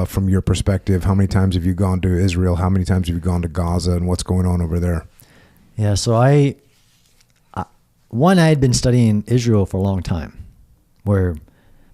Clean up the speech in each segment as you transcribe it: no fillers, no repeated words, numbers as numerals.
from your perspective? How many times have you gone to Israel? How many times have you gone to Gaza, and what's going on over there? Yeah, so I had been studying Israel for a long time,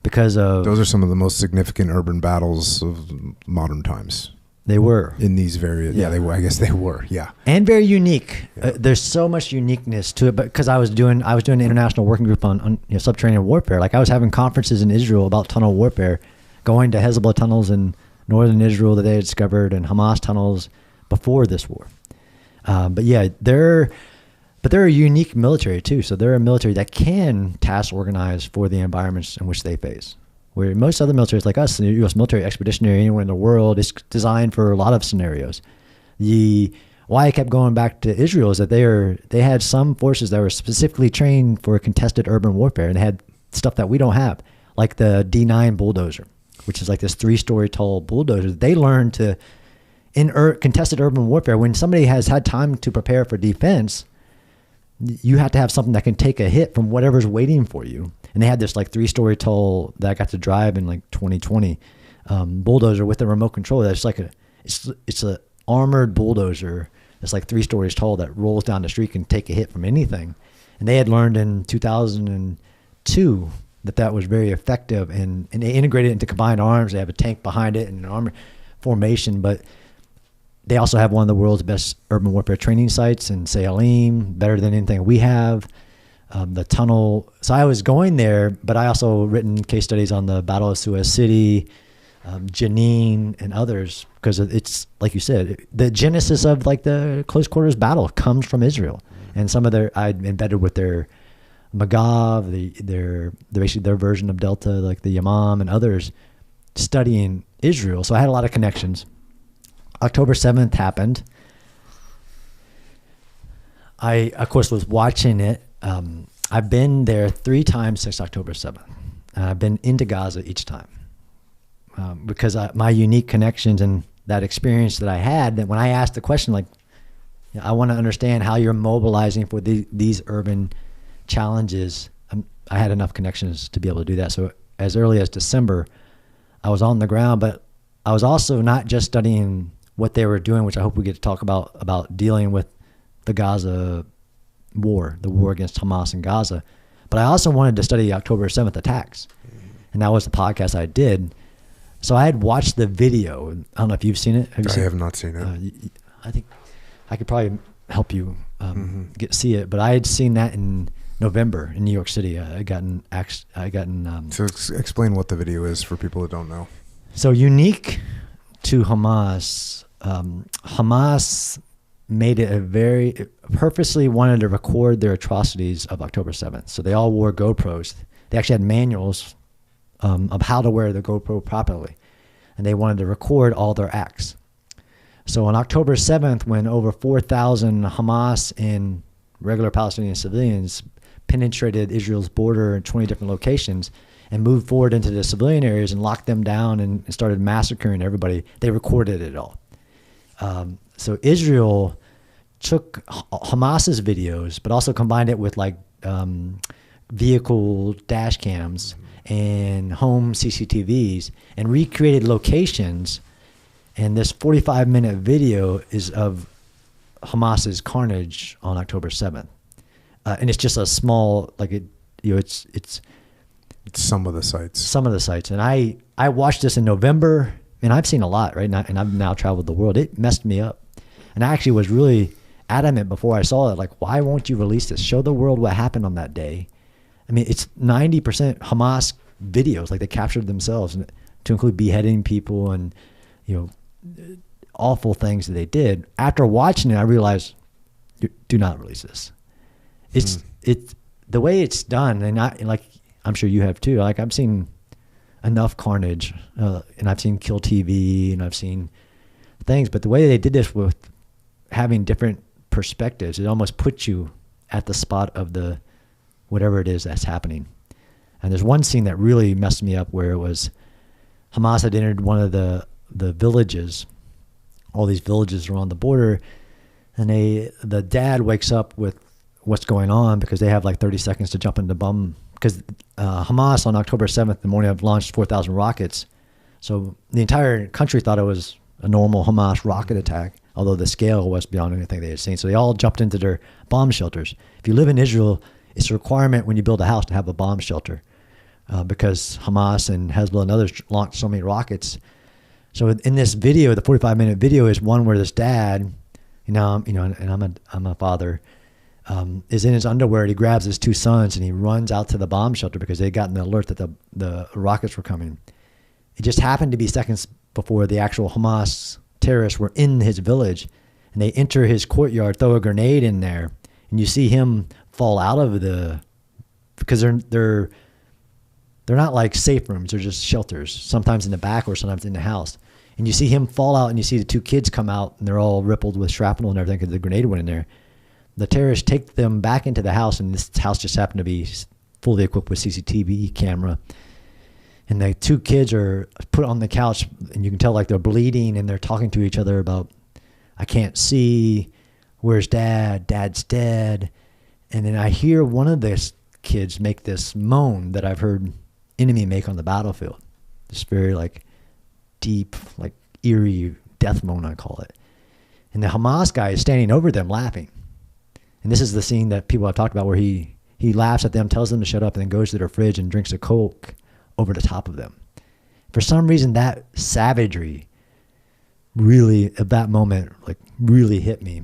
because those are some of the most significant urban battles of modern times. They were in these various. Yeah, they were. I guess they were. Yeah, and very unique. Yeah. There's so much uniqueness to it, but because I was doing an international working group on subterranean warfare. Like I was having conferences in Israel about tunnel warfare, going to Hezbollah tunnels in northern Israel that they had discovered, and Hamas tunnels before this war. But yeah, they're a unique military too. So they're a military that can task organize for the environments in which they face. Where most other militaries like us, the U.S. military expeditionary anywhere in the world, is designed for a lot of scenarios. Why I kept going back to Israel is that they had some forces that were specifically trained for contested urban warfare, and they had stuff that we don't have, like the D9 bulldozer, which is like this 3-story tall bulldozer. They learned to, in contested urban warfare, when somebody has had time to prepare for defense, you have to have something that can take a hit from whatever's waiting for you. And they had this like 3-story tall that I got to drive in like 2020 bulldozer with a remote control. That's like it's a armored bulldozer that's like 3 stories tall that rolls down the street and take a hit from anything. And they had learned in 2002 that was very effective, and they integrated it into combined arms. They have a tank behind it and an armor formation, but they also have one of the world's best urban warfare training sites in Sealim, better than anything we have. The tunnel. So I was going there, but I also written case studies on the Battle of Suez City, Jenin, and others, because it's like you said, the genesis of like the close quarters battle comes from Israel, and some of I'd embedded with their Magav, basically their version of Delta, like the Yamam and others, studying Israel. So I had a lot of connections. October 7th happened. I, of course, was watching it. I've been there 3 times since October 7th. And I've been into Gaza each time because my unique connections and that experience that I had, that when I asked the question, like, I want to understand how you're mobilizing for these urban challenges, I had enough connections to be able to do that. So as early as December, I was on the ground, but I was also not just studying what they were doing, which I hope we get to talk about dealing with the Gaza war, the war against Hamas in Gaza. But I also wanted to study the October 7th attacks. And that was the podcast I did. So I had watched the video. I don't know if you've seen it. I have not seen it. I think I could probably help you see it. But I had seen that in November in New York City. I gotten. So explain what the video is for people that don't know. So unique to Hamas, Hamas made it purposely wanted to record their atrocities of October 7th. So they all wore GoPros. They actually had manuals of how to wear the GoPro properly. And they wanted to record all their acts. So on October 7th, when over 4,000 Hamas and regular Palestinian civilians penetrated Israel's border in 20 different locations and moved forward into the civilian areas and locked them down and started massacring everybody, they recorded it all. So Israel took Hamas's videos, but also combined it with like vehicle dash cams and home CCTVs and recreated locations. And this 45-minute video is of Hamas's carnage on October 7th. And it's just a small, like it's some of the sites. Some of the sites. And I watched this in November, and I've seen a lot, right? And I've now traveled the world. It messed me up. And I actually was really adamant before I saw it, like, why won't you release this? Show the world what happened on that day. I mean, it's 90% Hamas videos, like they captured themselves, and to include beheading people and, awful things that they did. After watching it, I realized, do not release this. It's the way it's done, and I'm sure you have too. Like I've seen enough carnage, and I've seen Kill TV, and I've seen things, but the way they did this with having different perspectives, it almost puts you at the spot of the whatever it is that's happening. And there's one scene that really messed me up where it was Hamas had entered one of the villages. All these villages are on the border, and the dad wakes up with what's going on because they have like 30 seconds to jump into bomb, because Hamas on October 7th, the morning I've launched 4,000 rockets So the entire country thought it was a normal Hamas rocket attack, although the scale was beyond anything they had seen. So they all jumped into their bomb shelters. If you live in Israel, it's a requirement when you build a house to have a bomb shelter because Hamas and Hezbollah and others launched so many rockets. So in this video, the 45-minute video is one where this dad, and I'm a father, is in his underwear. He grabs his two sons and he runs out to the bomb shelter because they'd gotten the alert that the rockets were coming. It just happened to be seconds before the actual Hamas terrorists were in his village, and they enter his courtyard, throw a grenade in there, and you see him fall out of because they're not like safe rooms, they're just shelters, sometimes in the back or sometimes in the house. And you see him fall out, and you see the two kids come out, and they're all rippled with shrapnel and everything because the grenade went in there. The terrorists take them back into the house, and this house just happened to be fully equipped with CCTV camera. And the two kids are put on the couch, and you can tell like they're bleeding, and they're talking to each other about, I can't see, where's dad? Dad's dead. And then I hear one of the kids make this moan that I've heard enemy make on the battlefield. This very like deep, like eerie death moan, I call it. And the Hamas guy is standing over them laughing. And this is the scene that people have talked about where he laughs at them, tells them to shut up, and then goes to their fridge and drinks a Coke over the top of them. For some reason, that savagery really, at that moment, like really hit me.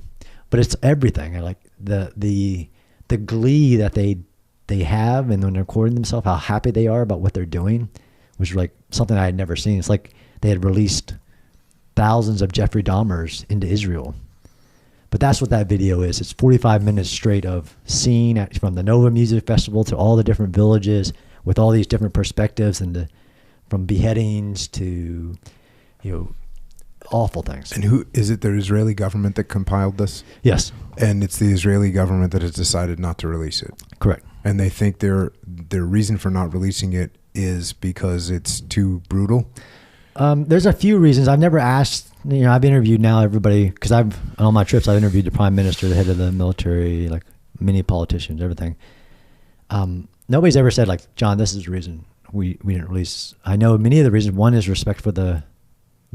But it's everything. I like the glee that they have, and when they're recording themselves, how happy they are about what they're doing, was like something I had never seen. It's like they had released thousands of Jeffrey Dahmers into Israel. But that's what that video is. It's 45 minutes straight of seeing from the Nova Music Festival to all the different villages with all these different perspectives, and from beheadings to, awful things. And who is it? The Israeli government that compiled this? Yes. And it's the Israeli government that has decided not to release it. Correct. And they think their reason for not releasing it is because it's too brutal. There's a few reasons. I've never asked. I've interviewed now everybody because on all my trips I've interviewed the prime minister, the head of the military, like many politicians, everything. Nobody's ever said like, John, this is the reason we didn't release. I know many of the reasons. One is respect for the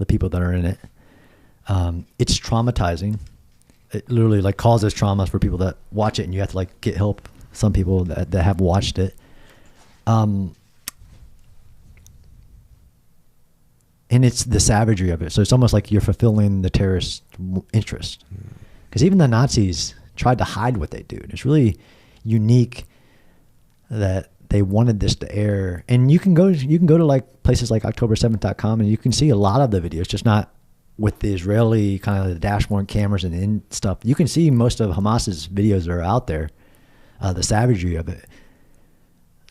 people that are in it. It's traumatizing. It literally like causes traumas for people that watch it, and you have to like get help. Some people that have watched it. And it's the savagery of it. So it's almost like you're fulfilling the terrorist interest. Because even the Nazis tried to hide what they do. It's really unique that they wanted this to air. And you can go to like places like October7th.com, and you can see a lot of the videos, just not with the Israeli kind of the dashboard cameras and stuff. You can see most of Hamas's videos that are out there, the savagery of it.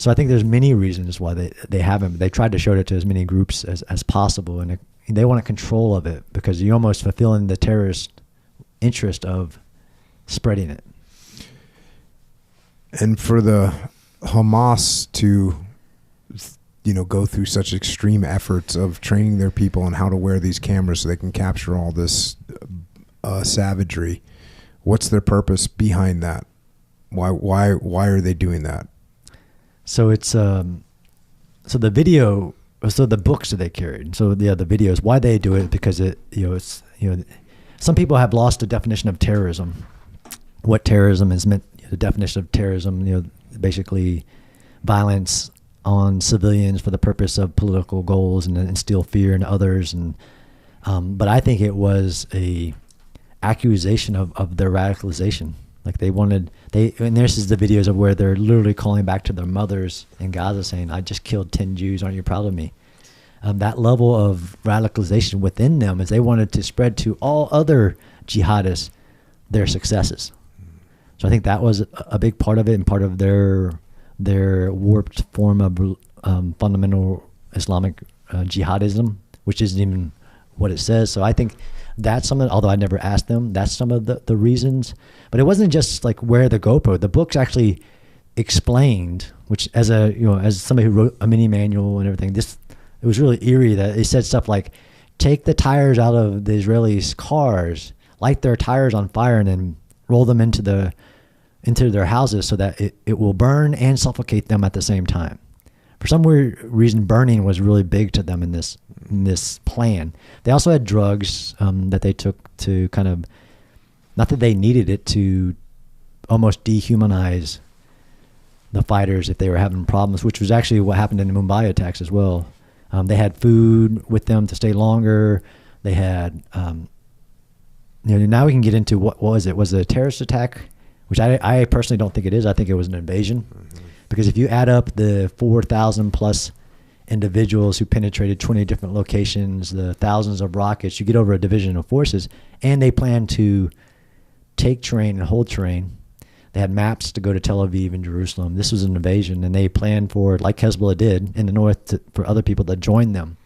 So I think there's many reasons why they haven't. They tried to show it to as many groups as possible, and they want control of it because you're almost fulfilling the terrorist interest of spreading it. And for the Hamas to, go through such extreme efforts of training their people on how to wear these cameras so they can capture all this savagery, what's their purpose behind that? Why are they doing that? So it's so the video, so the books that they carried. So the videos, why they do it, because it's some people have lost the definition of terrorism. What terrorism is meant, the definition of terrorism, basically violence on civilians for the purpose of political goals and instill fear in others. And but I think it was a accusation of their radicalization. Like and this is the videos of where they're literally calling back to their mothers in Gaza saying, I just killed 10 Jews, aren't you proud of me? That level of radicalization within them is they wanted to spread to all other jihadists their successes. So I think that was a big part of it, and part of their warped form of fundamental Islamic jihadism, which isn't even what it says. So I think that's some of, although I never asked them, that's some of the reasons. But it wasn't just like wear the GoPro. The books actually explained, which as somebody who wrote a mini manual and everything, it was really eerie that it said stuff like, take the tires out of the Israelis' cars, light their tires on fire, and then roll them into their houses so that it will burn and suffocate them at the same time. for some weird reason, burning was really big to them in this plan. They also had drugs that they took to kind of, not that they needed it, to almost dehumanize the fighters if they were having problems, which was actually what happened in the Mumbai attacks as well. They had food with them to stay longer. They had, now we can get into what was it? Was it a terrorist attack? Which I personally don't think it is. I think it was an invasion. Mm-hmm. Because if you add up the 4,000 plus individuals who penetrated 20 different locations, the thousands of rockets, you get over a division of forces, and they plan to take terrain and hold terrain. They had maps to go to Tel Aviv and Jerusalem. This was an invasion, and they planned for, like Hezbollah did in the north, for other people to join them.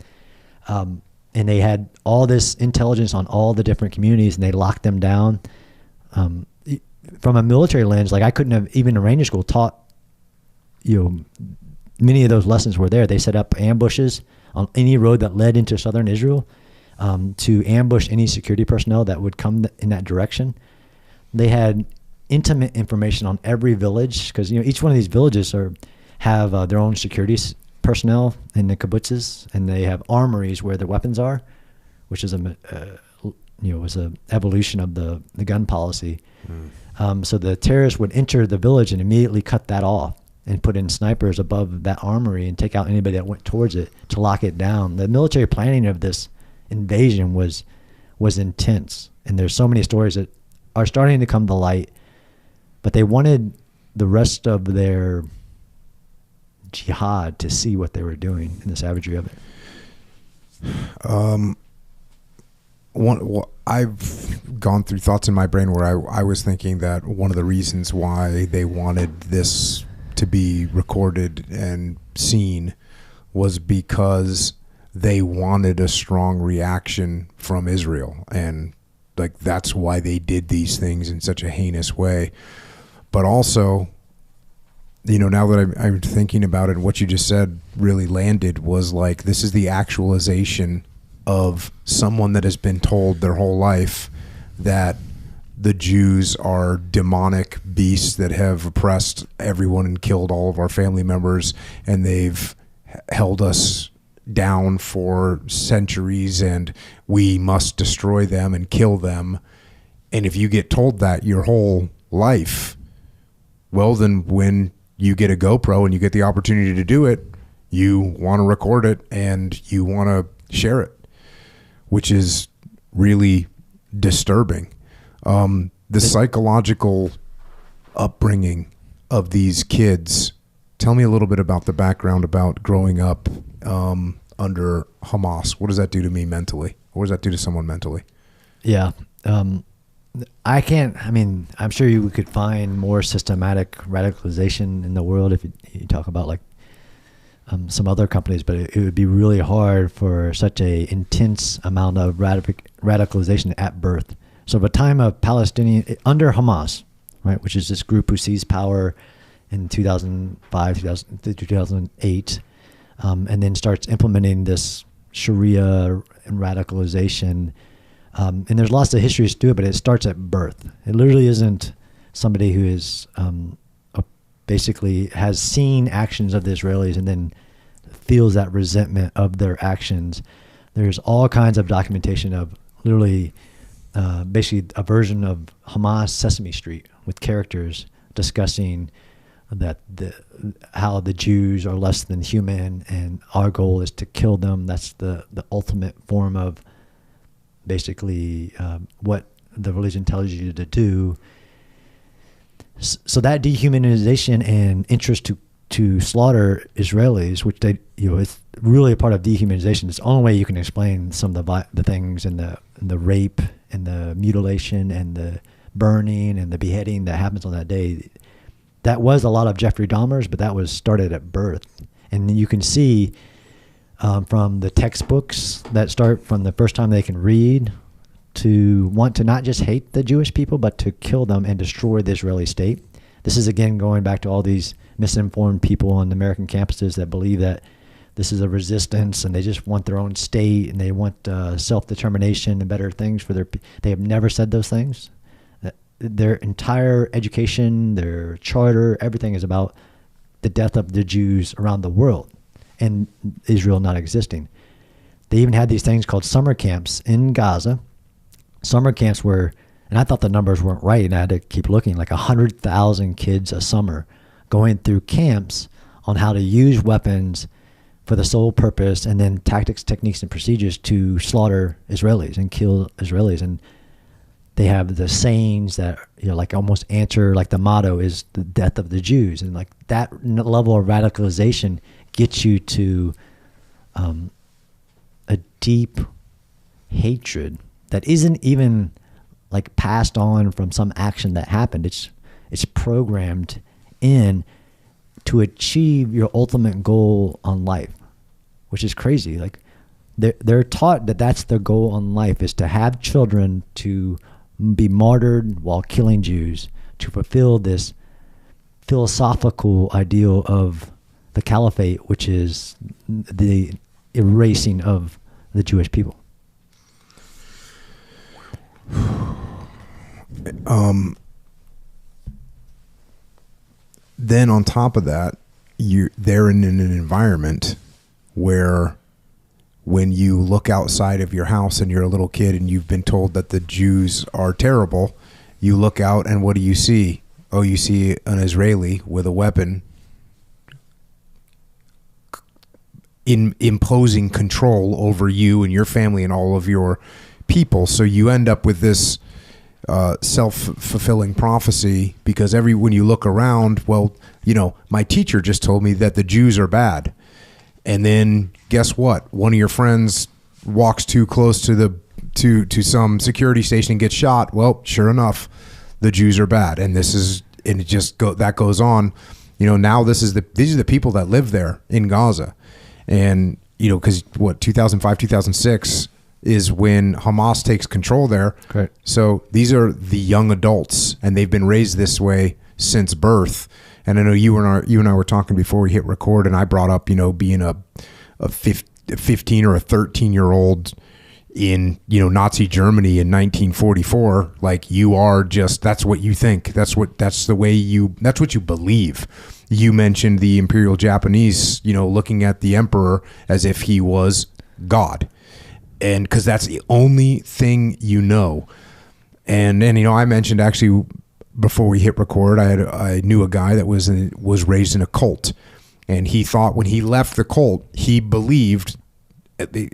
And they had all this intelligence on all the different communities, and they locked them down. From a military lens, like I couldn't have, even in Ranger School, taught, many of those lessons were there. They set up ambushes on any road that led into southern Israel to ambush any security personnel that would come in that direction. They had intimate information on every village, because each one of these villages have their own security personnel in the kibbutzes, and they have armories where their weapons are, which is was a evolution of the gun policy. So the terrorists would enter the village and immediately cut that off and put in snipers above that armory and take out anybody that went towards it to lock it down. The military planning of this invasion was intense, and there's so many stories that are starting to come to light. But they wanted the rest of their jihad to see what they were doing and the savagery of it. I've gone through thoughts in my brain where I was thinking that one of the reasons why they wanted this to be recorded and seen was because they wanted a strong reaction from Israel. And like, that's why they did these things in such a heinous way. But also, now that I'm thinking about it, what you just said really landed, was like, this is the actualization of someone that has been told their whole life that the Jews are demonic beasts that have oppressed everyone and killed all of our family members, and they've held us down for centuries, and we must destroy them and kill them. And if you get told that your whole life, well, then when you get a GoPro and you get the opportunity to do it, you want to record it and you want to share it, which is really disturbing. The psychological upbringing of these kids. Tell me a little bit about the background about growing up under Hamas. What does that do to me mentally? What does that do to someone mentally? Yeah. I'm sure you could find more systematic radicalization in the world if you talk about like some other companies, but it would be really hard for such a intense amount of radicalization at birth. So by the time of Palestinian, under Hamas, right, which is this group who seized power in 2005, 2008, and then starts implementing this Sharia and radicalization. And there's lots of histories to it, but it starts at birth. It literally isn't somebody who is basically has seen actions of the Israelis and then feels that resentment of their actions. There's all kinds of documentation of literally basically a version of Hamas Sesame Street with characters discussing that how the Jews are less than human and our goal is to kill them. That's the ultimate form of basically what the religion tells you to do. So that dehumanization and interest to slaughter Israelis, which they, it's really a part of dehumanization. It's the only way you can explain some of the things and the rape and the mutilation and the burning and the beheading that happens on that day. That was a lot of Jeffrey Dahmer's, but that was started at birth. And you can see from the textbooks that start from the first time they can read to want to not just hate the Jewish people, but to kill them and destroy the Israeli state. This is, again, going back to all these misinformed people on American campuses that believe that this is a resistance and they just want their own state and they want self-determination and better things for they have never said those things. Their entire education, their charter, everything is about the death of the Jews around the world. and Israel not existing. They even had these things called summer camps in Gaza. Summer camps were, and I thought the numbers weren't right, and I had to keep looking, like 100,000 kids a summer going through camps on how to use weapons for the sole purpose, and then tactics, techniques, and procedures to slaughter Israelis and kill Israelis. And they have the sayings that, like almost answer, like the motto is the death of the Jews. And like that level of radicalization gets you to a deep hatred that isn't even like passed on from some action that happened. It's programmed in to achieve your ultimate goal on life, which is crazy. Like they're taught that that's their goal on life, is to have children to be martyred while killing Jews, to fulfill this philosophical ideal of the caliphate, which is the erasing of the Jewish people. Then on top of that, they're in an environment where when you look outside of your house and you're a little kid and you've been told that the Jews are terrible, you look out and what do you see? Oh, you see an Israeli with a weapon imposing control over you and your family and all of your people. So you end up with this self-fulfilling prophecy, because when you look around, well, my teacher just told me that the Jews are bad. And then guess what? One of your friends walks too close to some security station and gets shot. Well, sure enough, the Jews are bad. And that goes on. Now these are the people that live there in Gaza. And, because 2005, 2006 is when Hamas takes control there. Correct. So these are the young adults, and they've been raised this way since birth. And I know you and I were talking before we hit record, and I brought up, being a 15 or a 13-year-old in, Nazi Germany in 1944. Like, you are that's what you think. That's what you believe. You mentioned the Imperial Japanese, looking at the emperor as if he was God. And because that's the only thing and I mentioned, actually, before we hit record, I knew a guy that was raised in a cult, and he thought when he left the cult, he believed,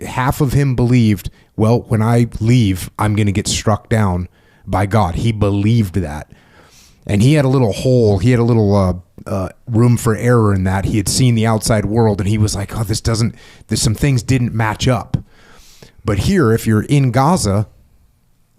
half of him believed, well, when I leave, I'm going to get struck down by God. He believed that, and he had a little hole, he had a little room for error in that. He had seen the outside world, and he was like, oh, some things didn't match up. But here, if you're in Gaza,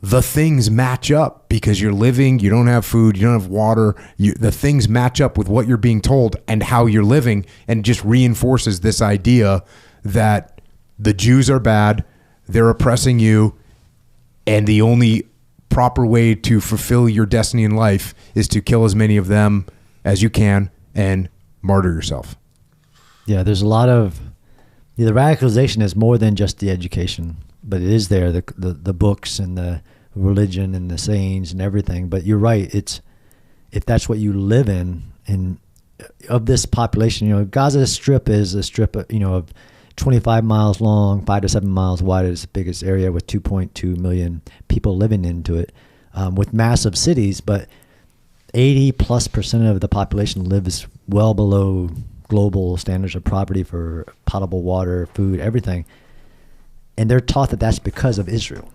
the things match up, because you're living, you don't have food, you don't have water. The things match up with what you're being told and how you're living, and just reinforces this idea that the Jews are bad, they're oppressing you, and the only proper way to fulfill your destiny in life is to kill as many of them as you can and martyr yourself. Yeah, there's a lot of... the radicalization is more than just the education, but it is there, the books and the religion and the sayings and everything. But you're right, if that's what you live in, and of this population, Gaza Strip is a strip of 25 miles long, 5 to 7 miles wide. It's the biggest area with 2.2 million people living into it, with massive cities, but 80+% of the population lives well below global standards of poverty for potable water, food, everything. And they're taught that that's because of Israel.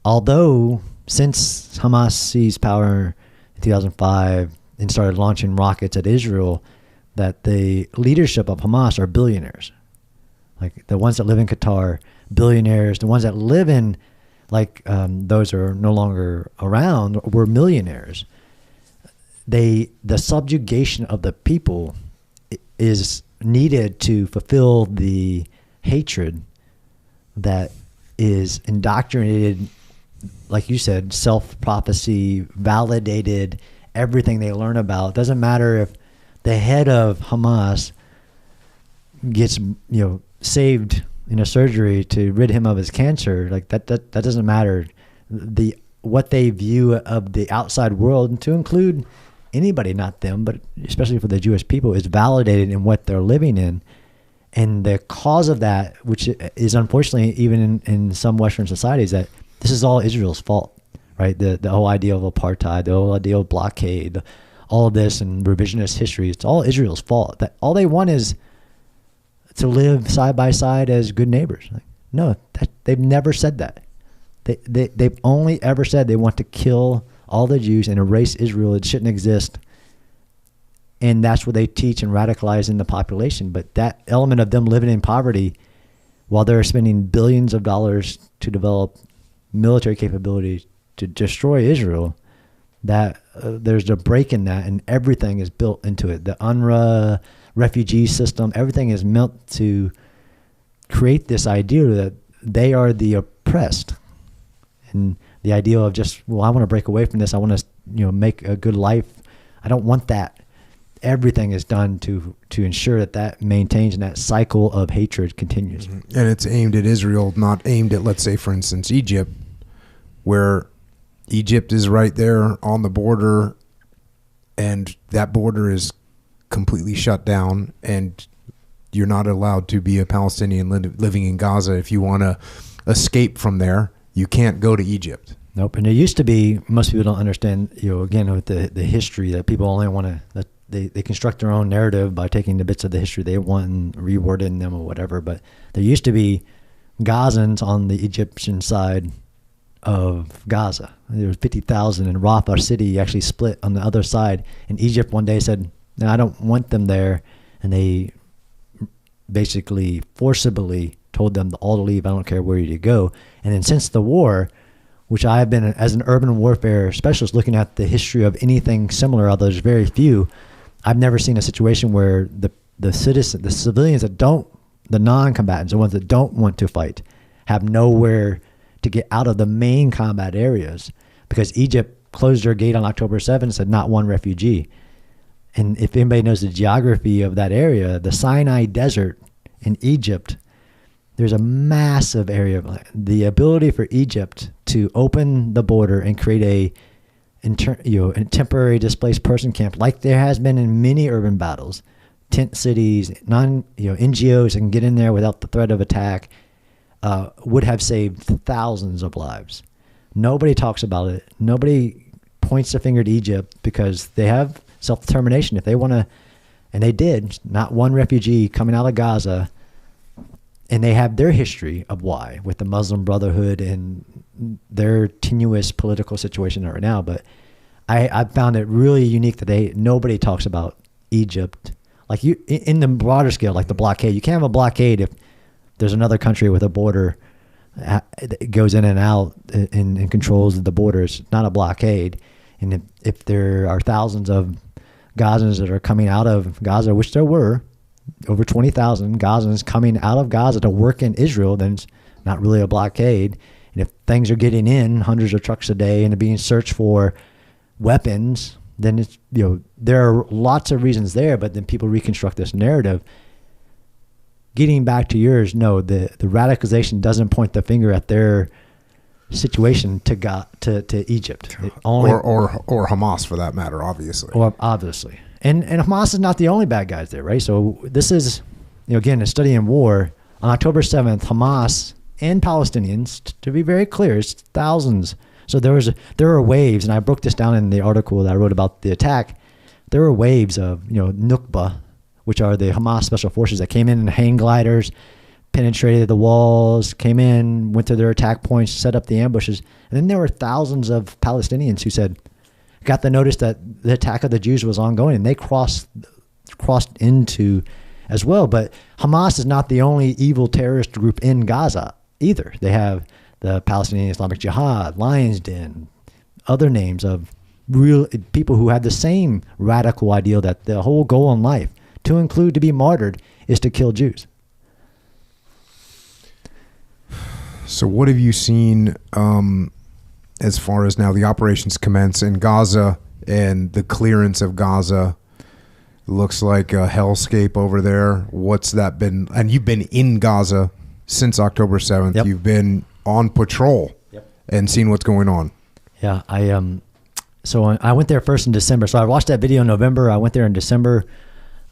Although since Hamas seized power in 2005 and started launching rockets at Israel, that the leadership of Hamas are billionaires. Like the ones that live in Qatar, billionaires. The ones that live in, those are no longer around, were millionaires. The subjugation of the people is needed to fulfill the hatred that is indoctrinated, like you said, self-prophecy, validated, everything they learn about. Doesn't matter if the head of Hamas gets, saved in a surgery to rid him of his cancer. Like that doesn't matter. What they view of the outside world, and to include anybody, not them, but especially for the Jewish people, is validated in what they're living in. And the cause of that, which is unfortunately even in some Western societies, that this is all Israel's fault, right? The whole idea of apartheid, the whole idea of blockade, all of this and revisionist history, it's all Israel's fault. That all they want is to live side by side as good neighbors. Like, no, they've never said that. They've only ever said they want to kill all the Jews and erase Israel. It shouldn't exist. And that's what they teach and radicalize in the population. But that element of them living in poverty while they're spending billions of dollars to develop military capability to destroy Israel, that there's a break in that, and everything is built into it. The UNRWA refugee system, everything is meant to create this idea that they are the oppressed. And the idea of just, well, I want to break away from this. I want to, make a good life. I don't want that. Everything is done to ensure that maintains and that cycle of hatred continues. Mm-hmm. And it's aimed at Israel, not aimed at, let's say, for instance, Egypt, where Egypt is right there on the border, and that border is completely shut down, and you're not allowed to be a Palestinian living in Gaza. If you want to escape from there, you can't go to Egypt. Nope. And it used to be, most people don't understand, again, with the history, that people only want to, they construct their own narrative by taking the bits of the history they want and rewording them or whatever. But there used to be Gazans on the Egyptian side of Gaza. There was 50,000, and Rafah city actually split on the other side. And Egypt one day said, no, I don't want them there. And they basically forcibly told them all to leave. I don't care where you go. And then since the war, which I have been, as an urban warfare specialist, looking at the history of anything similar, although there's very few, I've never seen a situation where the civilians that don't, the non-combatants, the ones that don't want to fight, have nowhere to get out of the main combat areas, because Egypt closed their gate on October 7th and said not one refugee. And if anybody knows the geography of that area, the Sinai Desert in Egypt, there's a massive area of land. The ability for Egypt to open the border and create a temporary displaced person camp, like there has been in many urban battles, tent cities, NGOs that can get in there without the threat of attack, would have saved thousands of lives. Nobody talks about it. Nobody points the finger to Egypt, because they have self-determination if they want to, and they did. Not one refugee coming out of Gaza, and they have their history of why, with the Muslim Brotherhood and their tenuous political situation right now. But I found it really unique that nobody talks about Egypt, like in the broader scale, like the blockade. You can't have a blockade if there's another country with a border that goes in and out and controls the border. It's not a blockade. And if there are thousands of Gazans that are coming out of Gaza, which there were, over 20,000 Gazans coming out of Gaza to work in Israel, then it's not really a blockade. And if things are getting in, hundreds of trucks a day, and they're being searched for weapons, then it's, there are lots of reasons there, but then people reconstruct this narrative. Getting back to yours, no, the radicalization doesn't point the finger at their situation to Egypt. Or Hamas, for that matter, obviously. Or obviously. And Hamas is not the only bad guys there, right? So this is, again, a study in war. On October 7th, Hamas and Palestinians, to be very clear, it's thousands. So there were waves, and I broke this down in the article that I wrote about the attack. There were waves of, Nukba, which are the Hamas special forces that came in hang gliders, penetrated the walls, came in, went to their attack points, set up the ambushes. And then there were thousands of Palestinians who got the notice that the attack of the Jews was ongoing, and they crossed into as well. But Hamas is not the only evil terrorist group in Gaza either. They have the Palestinian Islamic Jihad, Lion's Den, other names of real people who have the same radical ideal that the whole goal in life, to include to be martyred, is to kill Jews. So what have you seen as far as now the operations commence in Gaza and the clearance of Gaza? Looks like a hellscape over there. What's that been? And you've been in Gaza since October 7th. Yep. You've been on patrol and seen what's going on. Yeah, So I went there first in December. So I watched that video in November. I went there in December.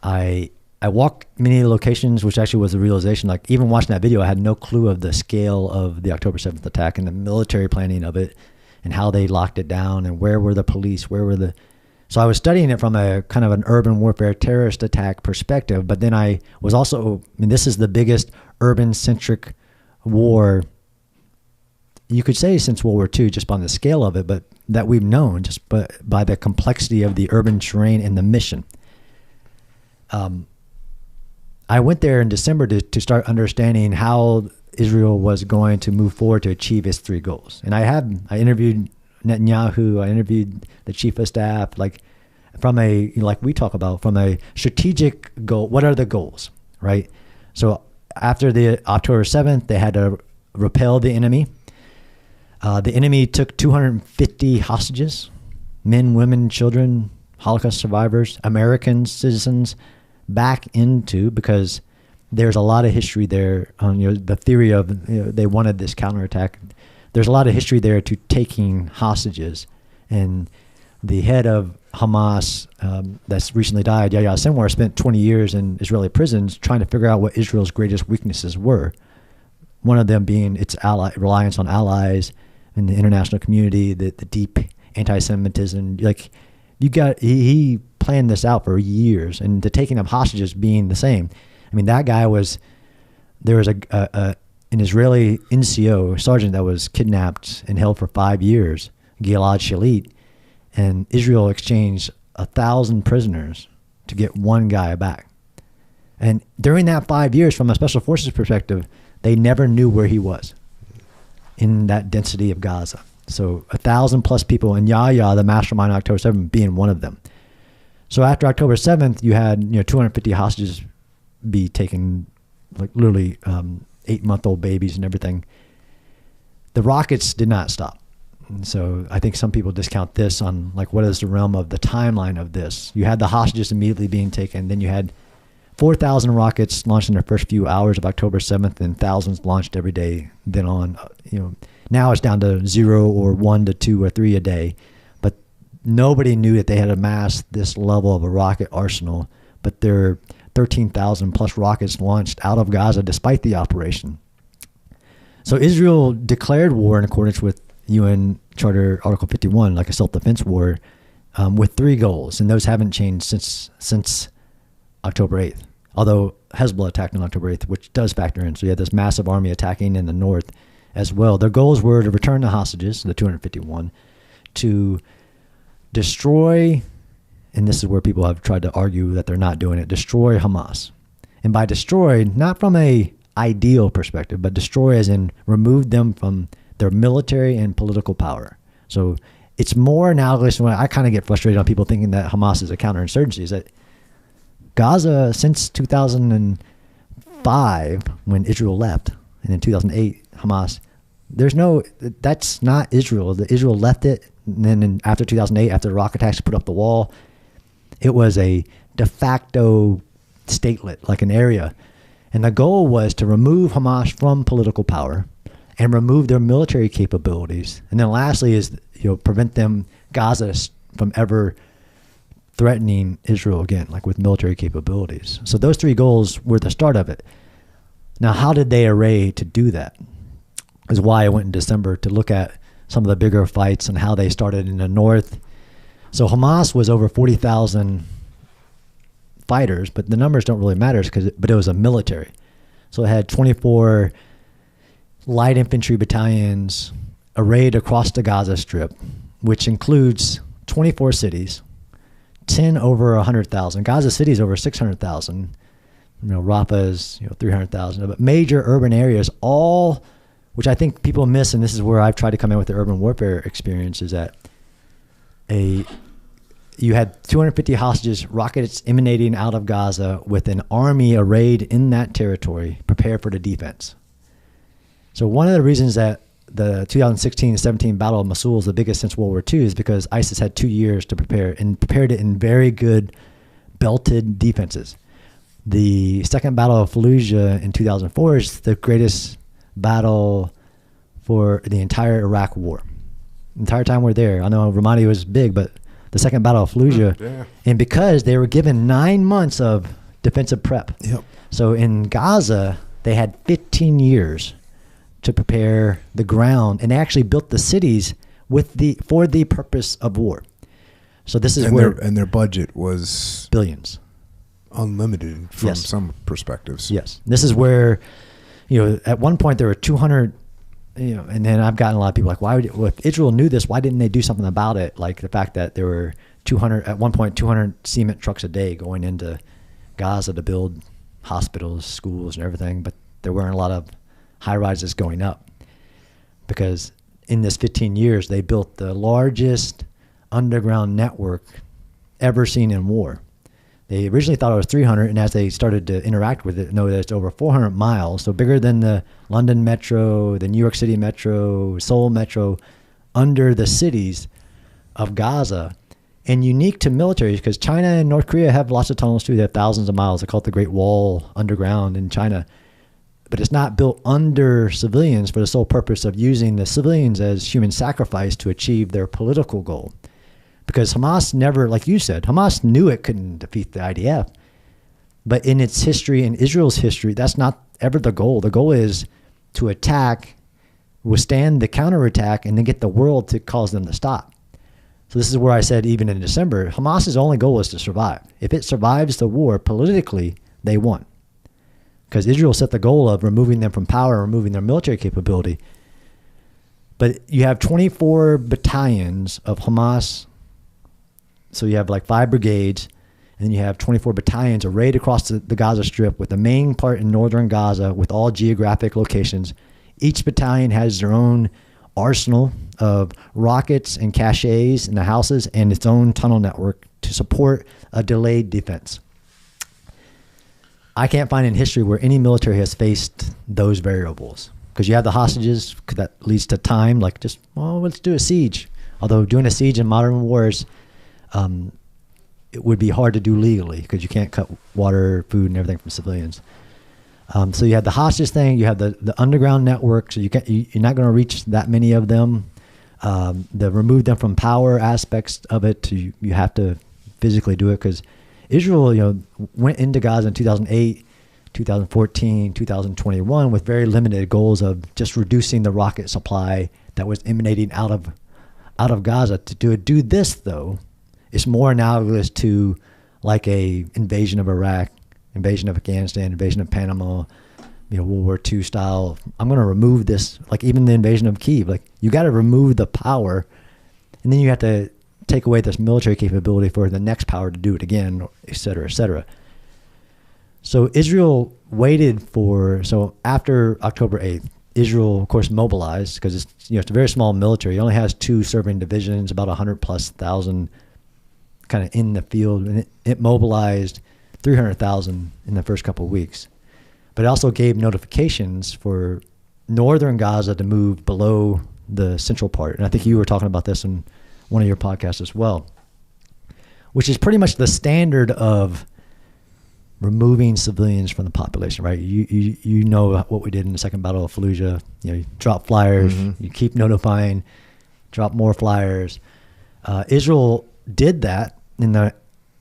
I I walked many locations, which actually was a realization. Like even watching that video, I had no clue of the scale of the October 7th attack and the military planning of it and how they locked it down and where were the police, so I was studying it from a kind of an urban warfare terrorist attack perspective, but then I was also, this is the biggest urban centric war, you could say since World War II, just on the scale of it, but that we've known just by the complexity of the urban terrain and the mission. I went there in December to start understanding how Israel was going to move forward to achieve its 3 goals. And I interviewed Netanyahu, I interviewed the chief of staff, like we talk about from a strategic goal, what are the goals, right? So after the October 7th, they had to repel the enemy. The enemy took 250 hostages, men, women, children, Holocaust survivors, American citizens, back into, because there's a lot of history there on the theory of they wanted this counterattack. There's a lot of history there to taking hostages, and the head of Hamas that's recently died, Yahya Sinwar, spent 20 years in Israeli prisons trying to figure out what Israel's greatest weaknesses were. One of them being its reliance on allies in the international community, the deep anti-Semitism. Like he planned this out for years, and the taking of hostages being the same. That guy there was an Israeli NCO sergeant that was kidnapped and held for 5 years, Gilad Shalit, and Israel exchanged 1,000 prisoners to get one guy back. And during that 5 years, from a special forces perspective, they never knew where he was in that density of Gaza. So 1,000 plus people, and Yahya, the mastermind of October 7th, being one of them. So after October 7th, you had 250 hostages be taken, like literally 8-month-old babies and everything. The rockets did not stop. And so I think some people discount this on like what is the realm of the timeline of this. You had the hostages immediately being taken. Then you had 4,000 rockets launched in the first few hours of October 7th, and thousands launched every day. Then on, now it's down to 0 or 1 to 2 or 3 a day. But nobody knew that they had amassed this level of a rocket arsenal. But there are 13,000 plus rockets launched out of Gaza despite the operation. So Israel declared war in accordance with UN Charter Article 51, like a self-defense war, with 3 goals, and those haven't changed since October 8th. Although Hezbollah attacked on October 8th, which does factor in. So you had this massive army attacking in the north as well. Their goals were to return the hostages, the 251, to destroy, and this is where people have tried to argue that they're not doing it, destroy Hamas. And by destroy, not from a ideal perspective, but destroy as in remove them from their military and political power. So it's more analogous when I kind of get frustrated on people thinking that Hamas is a counterinsurgency, is that Gaza, since 2005, when Israel left, and in 2008, Hamas, that's not Israel. Israel left it, and then after 2008, after the rocket attacks put up the wall, it was a de facto statelet, like an area. And the goal was to remove Hamas from political power and remove their military capabilities. And then lastly is, prevent Gaza from ever threatening Israel again, like with military capabilities. So those 3 goals were the start of it. Now, how did they array to do that? Is why I went in December to look at some of the bigger fights and how they started in the north. So Hamas was over 40,000 fighters, but the numbers don't really matter but it was a military. So it had 24 light infantry battalions arrayed across the Gaza Strip, which includes 24 cities, 10 over 100,000. Gaza City is over 600,000. Rafah is 300,000. But major urban areas, all, which I think people miss, and this is where I've tried to come in with the urban warfare experience, is that you had 250 hostages, rockets emanating out of Gaza with an army arrayed in that territory, prepared for the defense. So one of the reasons that the 2016-17 Battle of Mosul is the biggest since World War II is because ISIS had 2 years to prepare, and prepared it in very good belted defenses. The second Battle of Fallujah in 2004 is the greatest battle for the entire Iraq war. The entire time we're there, I know Ramadi was big, but the second Battle of Fallujah, and because they were given 9 months of defensive prep. Yep. So in Gaza, they had 15 years to prepare the ground, and they actually built the cities for the purpose of war. So this is where their budget was billions, unlimited from some perspectives. Yes, this is where, at one point there were 200. And then I've gotten a lot of people like, if Israel knew this, why didn't they do something about it? Like the fact that there were 200 cement trucks a day going into Gaza to build hospitals, schools, and everything, but there weren't a lot of high rises going up, because in this 15 years they built the largest underground network ever seen in war. They originally thought it was 300, and as they started to interact with it, know that it's over 400 miles, so bigger than the London Metro, the New York City Metro, Seoul Metro, under the cities of Gaza. And unique to militaries, because China and North Korea have lots of tunnels too. They have thousands of miles. They call it the Great Wall underground in China. But it's not built under civilians for the sole purpose of using the civilians as human sacrifice to achieve their political goal. Because Hamas never, like you said, Hamas knew it couldn't defeat the IDF. But in its history, in Israel's history, that's not ever the goal. The goal is to attack, withstand the counterattack, and then get the world to cause them to stop. So this is where I said, even in December, Hamas's only goal is to survive. If it survives the war politically, they won. Because Israel set the goal of removing them from power, removing their military capability. But you have 24 battalions of Hamas. So you have like 5 brigades, and then you have 24 battalions arrayed across the Gaza Strip, with the main part in northern Gaza with all geographic locations. Each battalion has their own arsenal of rockets and caches in the houses, and its own tunnel network to support a delayed defense. I can't find in history where any military has faced those variables, because you have the hostages, that leads to time, like let's do a siege. Although doing a siege in modern wars, it would be hard to do legally, because you can't cut water, food, and everything from civilians. So you have the hostage thing, you have the underground network, so you're not going to reach that many of them. The remove them from power aspects of it, you have to physically do it, because Israel went into Gaza in 2008, 2014, 2021 with very limited goals of just reducing the rocket supply that was emanating out of Gaza. To do this, though, is more analogous to like a invasion of Iraq, invasion of Afghanistan, invasion of Panama, World War II style. I'm going to remove this, like even the invasion of Kyiv. Like, you got to remove the power, and then you have to take away this military capability for the next power to do it again, et cetera, et cetera. So Israel waited so after October 8th, Israel, of course, mobilized, because it's a very small military. It only has 2 serving divisions, about 100,000+ kind of in the field, and it mobilized 300,000 in the first couple of weeks. But it also gave notifications for northern Gaza to move below the central part. And I think you were talking about this in one of your podcasts as well, which is pretty much the standard of removing civilians from the population, right? You know what we did in the Second Battle of Fallujah. You drop flyers, you keep notifying, drop more flyers. Israel did that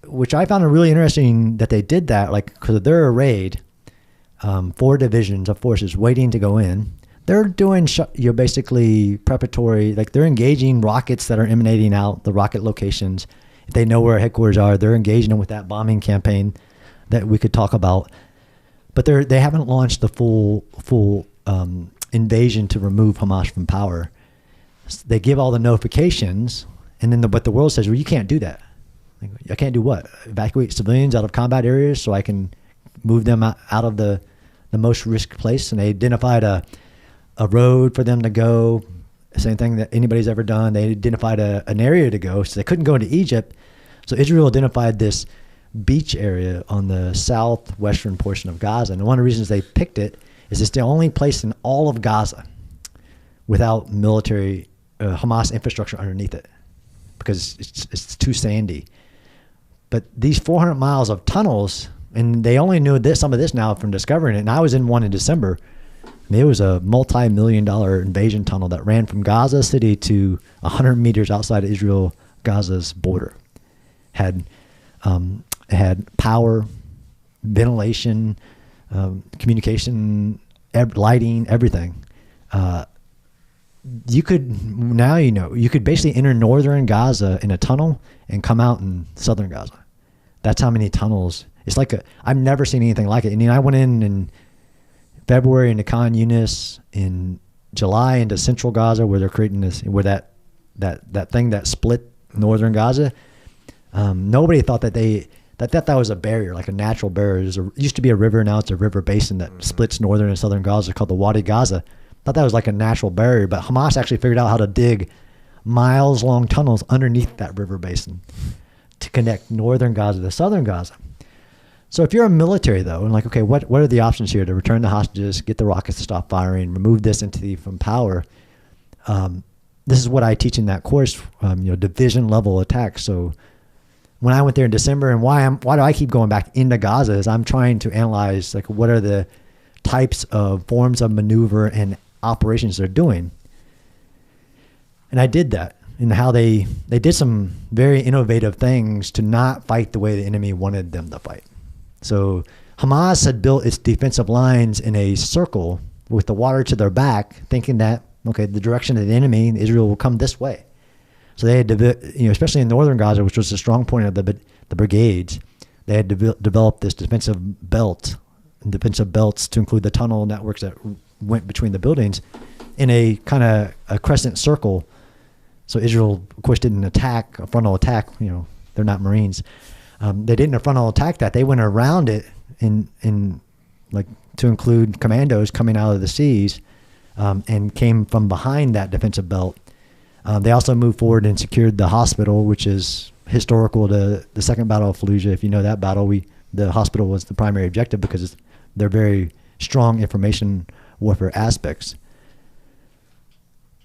which I found it really interesting that they did that, like, because they're arrayed 4 divisions of forces waiting to go in. They're doing basically preparatory, like they're engaging rockets that are emanating out the rocket locations. If they know where headquarters are, they're engaging them with that bombing campaign that we could talk about. But they haven't launched the full invasion to remove Hamas from power. They give all the notifications, and then but the world says, well, you can't do that. I can't do what? Evacuate civilians out of combat areas so I can move them out of the most risk place. And they identified a road for them to go, same thing that anybody's ever done. They identified an area to go, so they couldn't go into Egypt. So Israel identified this beach area on the southwestern portion of Gaza. And one of the reasons they picked it is it's the only place in all of Gaza without military Hamas infrastructure underneath it, because it's too sandy. But these 400 miles of tunnels, and they only knew some of this now from discovering it. And I was in one in December. It was a multi-million-dollar invasion tunnel that ran from Gaza City to 100 meters outside of Israel, Gaza's border. Had power, ventilation, communication, lighting, everything. You could basically enter northern Gaza in a tunnel and come out in southern Gaza. That's how many tunnels. It's like I've never seen anything like it. And I went in February into Khan Yunis, in July into central Gaza, where they're creating this, where that thing that split northern Gaza. Nobody thought that was a barrier, like a natural barrier. It used to be a river, now it's a river basin that splits northern and southern Gaza, called the Wadi Gaza. Thought that was like a natural barrier, but Hamas actually figured out how to dig miles-long tunnels underneath that river basin to connect northern Gaza to southern Gaza. So if you're a military, though, and like, okay, what are the options here to return the hostages, get the rockets to stop firing, remove this entity from power? This is what I teach in that course, division-level attacks. So when I went there in December, and why do I keep going back into Gaza, is I'm trying to analyze, like, what are the types of forms of maneuver and operations they're doing. And I did that, and how they did some very innovative things to not fight the way the enemy wanted them to fight. So Hamas had built its defensive lines in a circle with the water to their back, thinking that, okay, the direction of the enemy, Israel, will come this way. So they had, especially in northern Gaza, which was a strong point of the brigades, they had developed this defensive belts to include the tunnel networks that went between the buildings in a kind of a crescent circle. So Israel, of course, didn't attack, a frontal attack. They're not Marines. They didn't a frontal attack that. They went around it in like to include commandos coming out of the seas, and came from behind that defensive belt. They also moved forward and secured the hospital, which is historical to the Second Battle of Fallujah. If you know that battle, the hospital was the primary objective because they're very strong information warfare aspects.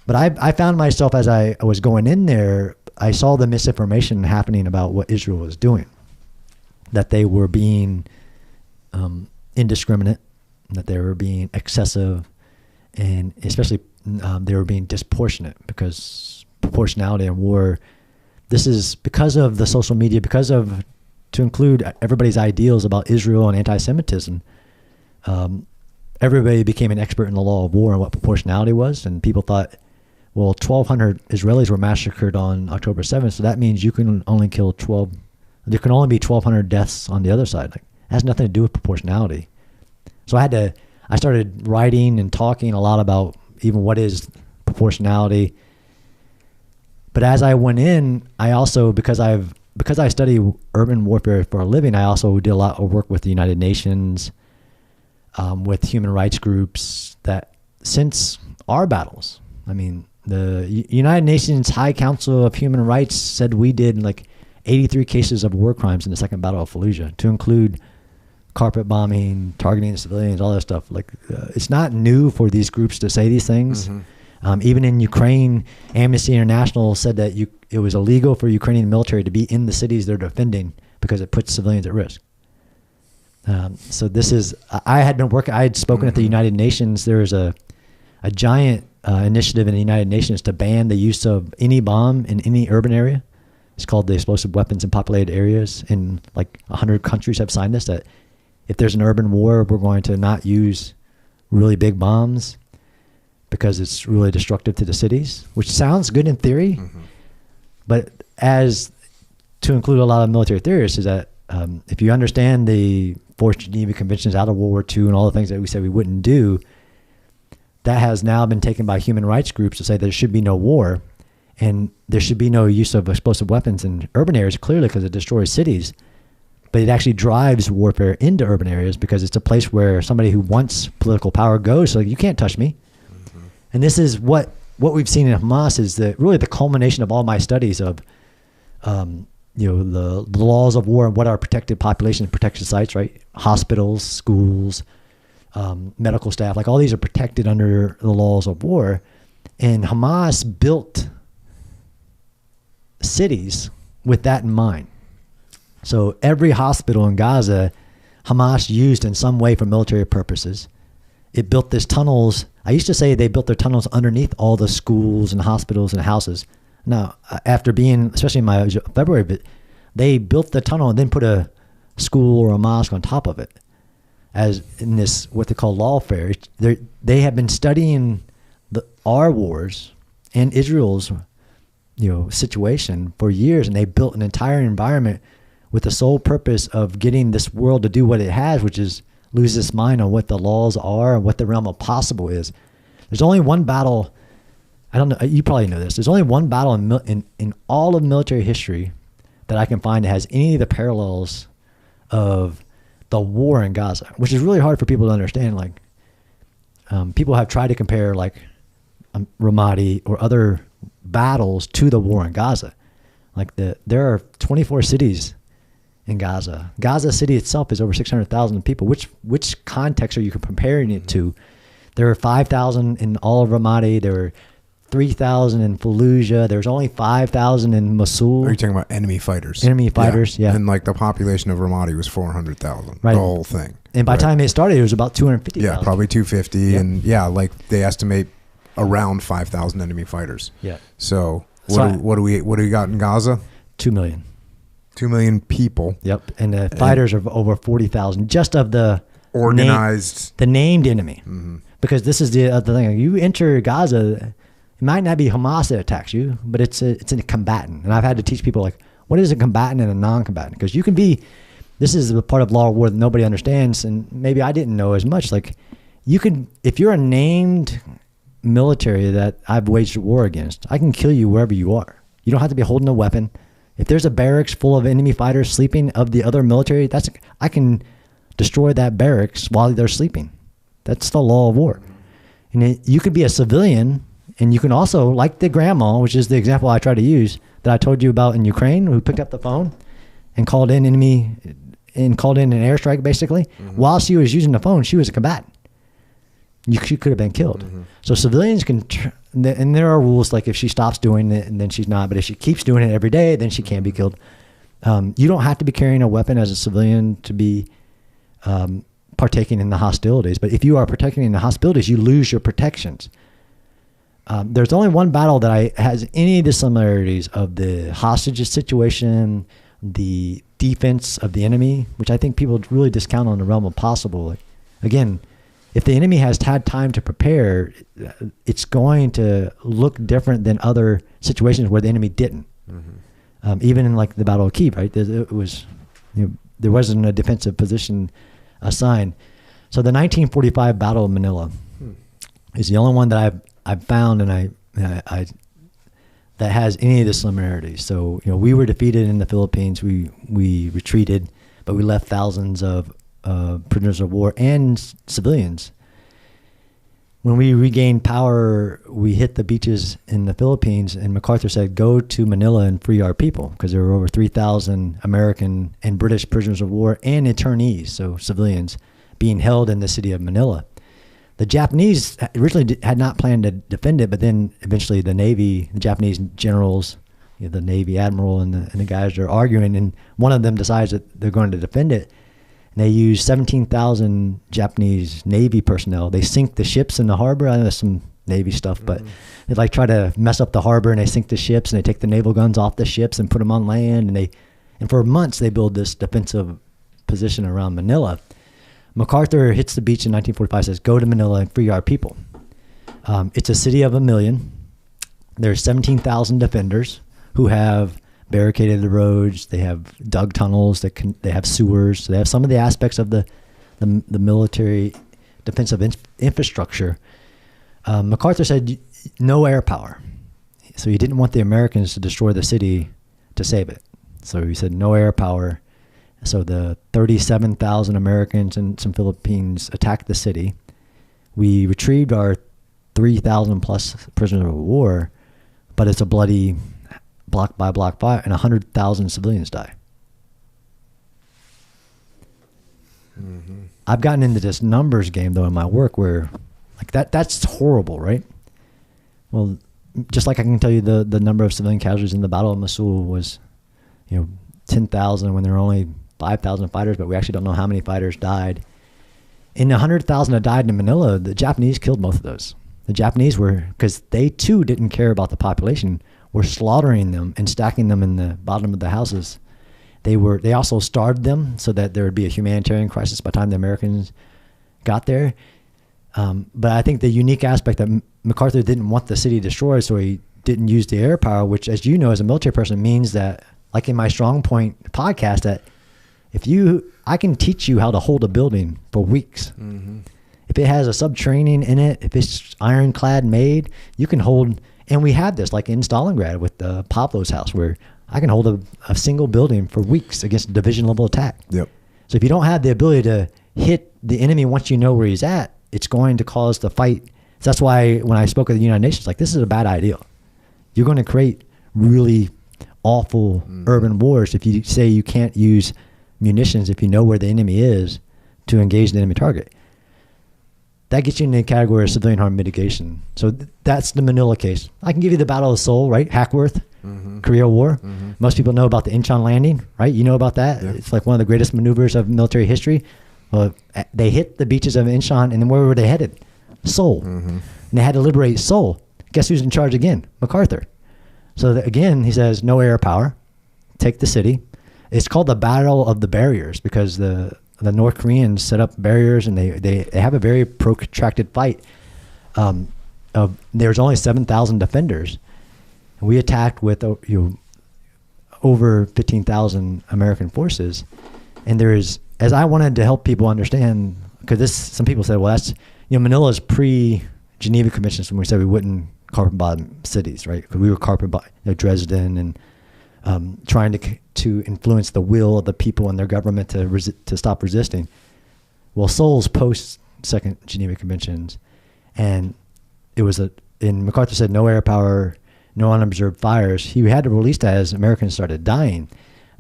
But I found myself, as I was going in there, I saw the misinformation happening about what Israel was doing, that they were being indiscriminate, that they were being excessive, and especially they were being disproportionate, because proportionality in war, this is because of the social media, to include everybody's ideals about Israel and anti-Semitism. Everybody became an expert in the law of war and what proportionality was, and people thought, well, 1,200 Israelis were massacred on October 7th, so that means you can only kill 12. There can only be 1,200 deaths on the other side. Like, it has nothing to do with proportionality. So I started writing and talking a lot about even what is proportionality. But as I went in, I also, because I study urban warfare for a living, I also did a lot of work with the United Nations, with human rights groups, that since our battles, I mean, the United Nations High Council of Human Rights said we did like 83 cases of war crimes in the Second Battle of Fallujah, to include carpet bombing, targeting civilians, all that stuff. Like, it's not new for these groups to say these things. Mm-hmm. Even in Ukraine, Amnesty International said that it was illegal for Ukrainian military to be in the cities they're defending because it puts civilians at risk. So this is, I had spoken at the United Nations. There is a giant initiative in the United Nations to ban the use of any bomb in any urban area. It's called the Explosive Weapons in Populated Areas. And like 100 countries have signed this, that if there's an urban war, we're going to not use really big bombs because it's really destructive to the cities, which sounds good in theory. Mm-hmm. But as to include a lot of military theorists, is that if you understand the Forced Geneva Conventions out of World War II and all the things that we said we wouldn't do, that has now been taken by human rights groups to say there should be no war, and there should be no use of explosive weapons in urban areas, clearly because it destroys cities. But it actually drives warfare into urban areas because it's a place where somebody who wants political power goes. So you can't touch me. Mm-hmm. And this is what we've seen in Hamas is really the culmination of all my studies of, the laws of war and what are protected populations, protected sites, right? Hospitals, schools, medical staff, like all these are protected under the laws of war. And Hamas built cities with that in mind. So every hospital in Gaza, Hamas used in some way for military purposes. It built these tunnels. I used to say they built their tunnels underneath all the schools and hospitals and houses. Now, after being, especially in my February, they built the tunnel and then put a school or a mosque on top of it, as in this what they call lawfare. They have been studying our wars and Israel's situation for years, and they built an entire environment with the sole purpose of getting this world to do what it has, which is lose its mind on what the laws are and what the realm of possible is. There's only one battle. I don't know. You probably know this. There's only one battle in all of military history that I can find that has any of the parallels of the war in Gaza, which is really hard for people to understand. Like, people have tried to compare like Ramadi or other battles to the war in Gaza. Like there are 24 cities in Gaza. Gaza city itself is over 600,000 people. Which context are you comparing it to? There were 5,000 in all of Ramadi. There were 3,000 in Fallujah. There's only 5,000 in Mosul. Are you talking about enemy fighters? Enemy fighters, yeah. And like the population of Ramadi was 400,000. Right. The whole thing. And by the time it started, it was about 250,000. Yeah, probably 250. Yep. And yeah, like they estimate around 5,000 enemy fighters. Yeah. So what do we got in Gaza? 2 million. 2 million people. Yep. And the fighters are over 40,000 just of the organized named enemy. Mm-hmm. Because this is the other thing. You enter Gaza, it might not be Hamas that attacks you, but it's a combatant. And I've had to teach people, like, what is a combatant and a non-combatant? Because you can be, this is the part of law of war that nobody understands, and maybe I didn't know as much. Like, you can, if you're a named military that I've waged a war against, I can kill you wherever you are. You don't have to be holding a weapon. If there's a barracks full of enemy fighters sleeping of the other military, I can destroy that barracks while they're sleeping. That's the law of war. And you could be a civilian, and you can also, like the grandma, which is the example I try to use that I told you about in Ukraine, who picked up the phone and called in an airstrike, basically. Mm-hmm. While she was using the phone, she was a combatant. She could have been killed. Mm-hmm. So civilians can, and there are rules, like if she stops doing it, and then she's not, but if she keeps doing it every day, then she can be killed. You don't have to be carrying a weapon as a civilian to be partaking in the hostilities. But if you are partaking in the hostilities, you lose your protections. There's only one battle that has any of the similarities of the hostage situation, the defense of the enemy, which I think people really discount on the realm of possible. Like, again, if the enemy has had time to prepare, it's going to look different than other situations where the enemy didn't. Mm-hmm. Even in like the Battle of Kiev, right? There wasn't a defensive position assigned. So the 1945 Battle of Manila is the only one that I've found, and I that has any of the similarities. So we were defeated in the Philippines. We retreated, but we left thousands of prisoners of war and civilians. When we regained power, we hit the beaches in the Philippines, and MacArthur said, "Go to Manila and free our people," because there were over 3,000 American and British prisoners of war and internees, so civilians, being held in the city of Manila. The Japanese originally had not planned to defend it, but then eventually the Japanese generals, the Navy admiral and the guys are arguing, and one of them decides that they're going to defend it. And they use 17,000 Japanese Navy personnel. They sink the ships in the harbor. I know there's some Navy stuff, but they like try to mess up the harbor, and they sink the ships, and they take the naval guns off the ships and put them on land. And for months they build this defensive position around Manila. MacArthur hits the beach in 1945, says, "Go to Manila and free our people." It's a city of 1 million. There's 17,000 defenders who have barricaded the roads. They have dug tunnels. They have sewers. So they have some of the aspects of the military defensive infrastructure. MacArthur said no air power. So he didn't want the Americans to destroy the city to save it. So he said no air power. So the 37,000 Americans and some Philippines attacked the city. We retrieved our 3,000 plus prisoners of war, but it's a bloody block by block fight, and 100,000 civilians die. Mm-hmm. I've gotten into this numbers game though in my work where like that's horrible, right? Well, just like I can tell you the number of civilian casualties in the Battle of Mosul was 10,000 when there were only 5,000 fighters, but we actually don't know how many fighters died. In the 100,000 that died in Manila, the Japanese killed most of those. The Japanese were, because they too didn't care about the population, were slaughtering them and stacking them in the bottom of the houses. They also starved them so that there would be a humanitarian crisis by the time the Americans got there. But I think the unique aspect that MacArthur didn't want the city destroyed, so he didn't use the air power, which, as you know, as a military person, means that, like in my Strong Point podcast, that I can teach you how to hold a building for weeks. Mm-hmm. If it has a subterranean in it, if it's ironclad made, you can hold. And we had this, like in Stalingrad with Pablo's house, where I can hold a single building for weeks against a division level attack. Yep. So if you don't have the ability to hit the enemy once you know where he's at, it's going to cause the fight. So that's why when I spoke at the United Nations, like, this is a bad idea. You're going to create really awful urban wars if you say you can't use munitions if you know where the enemy is to engage the enemy target. That gets you in the category of civilian harm mitigation. So that's the Manila case. I can give you the Battle of Seoul, right? Hackworth, Korea War. Mm-hmm. Most people know about the Incheon landing, right? You know about that? Yeah. It's like one of the greatest maneuvers of military history. Well, they hit the beaches of Incheon, and then where were they headed? Seoul. Mm-hmm. And they had to liberate Seoul. Guess who's in charge again? MacArthur. So again, he says, no air power. Take the city. It's called the Battle of the Barriers because the North Koreans set up barriers, and they have a very protracted fight. There's only 7,000 defenders. And we attacked with over 15,000 American forces. And as I wanted to help people understand, because some people said, well, that's, Manila's pre-Geneva Conventions when we said we wouldn't carpet bomb cities, right? Because we were carpet bomb Dresden and trying to influence the will of the people and their government to stop resisting. Well, Seoul's post Second Geneva Conventions, and it was and MacArthur said no air power, no unobserved fires. He had to release that as Americans started dying.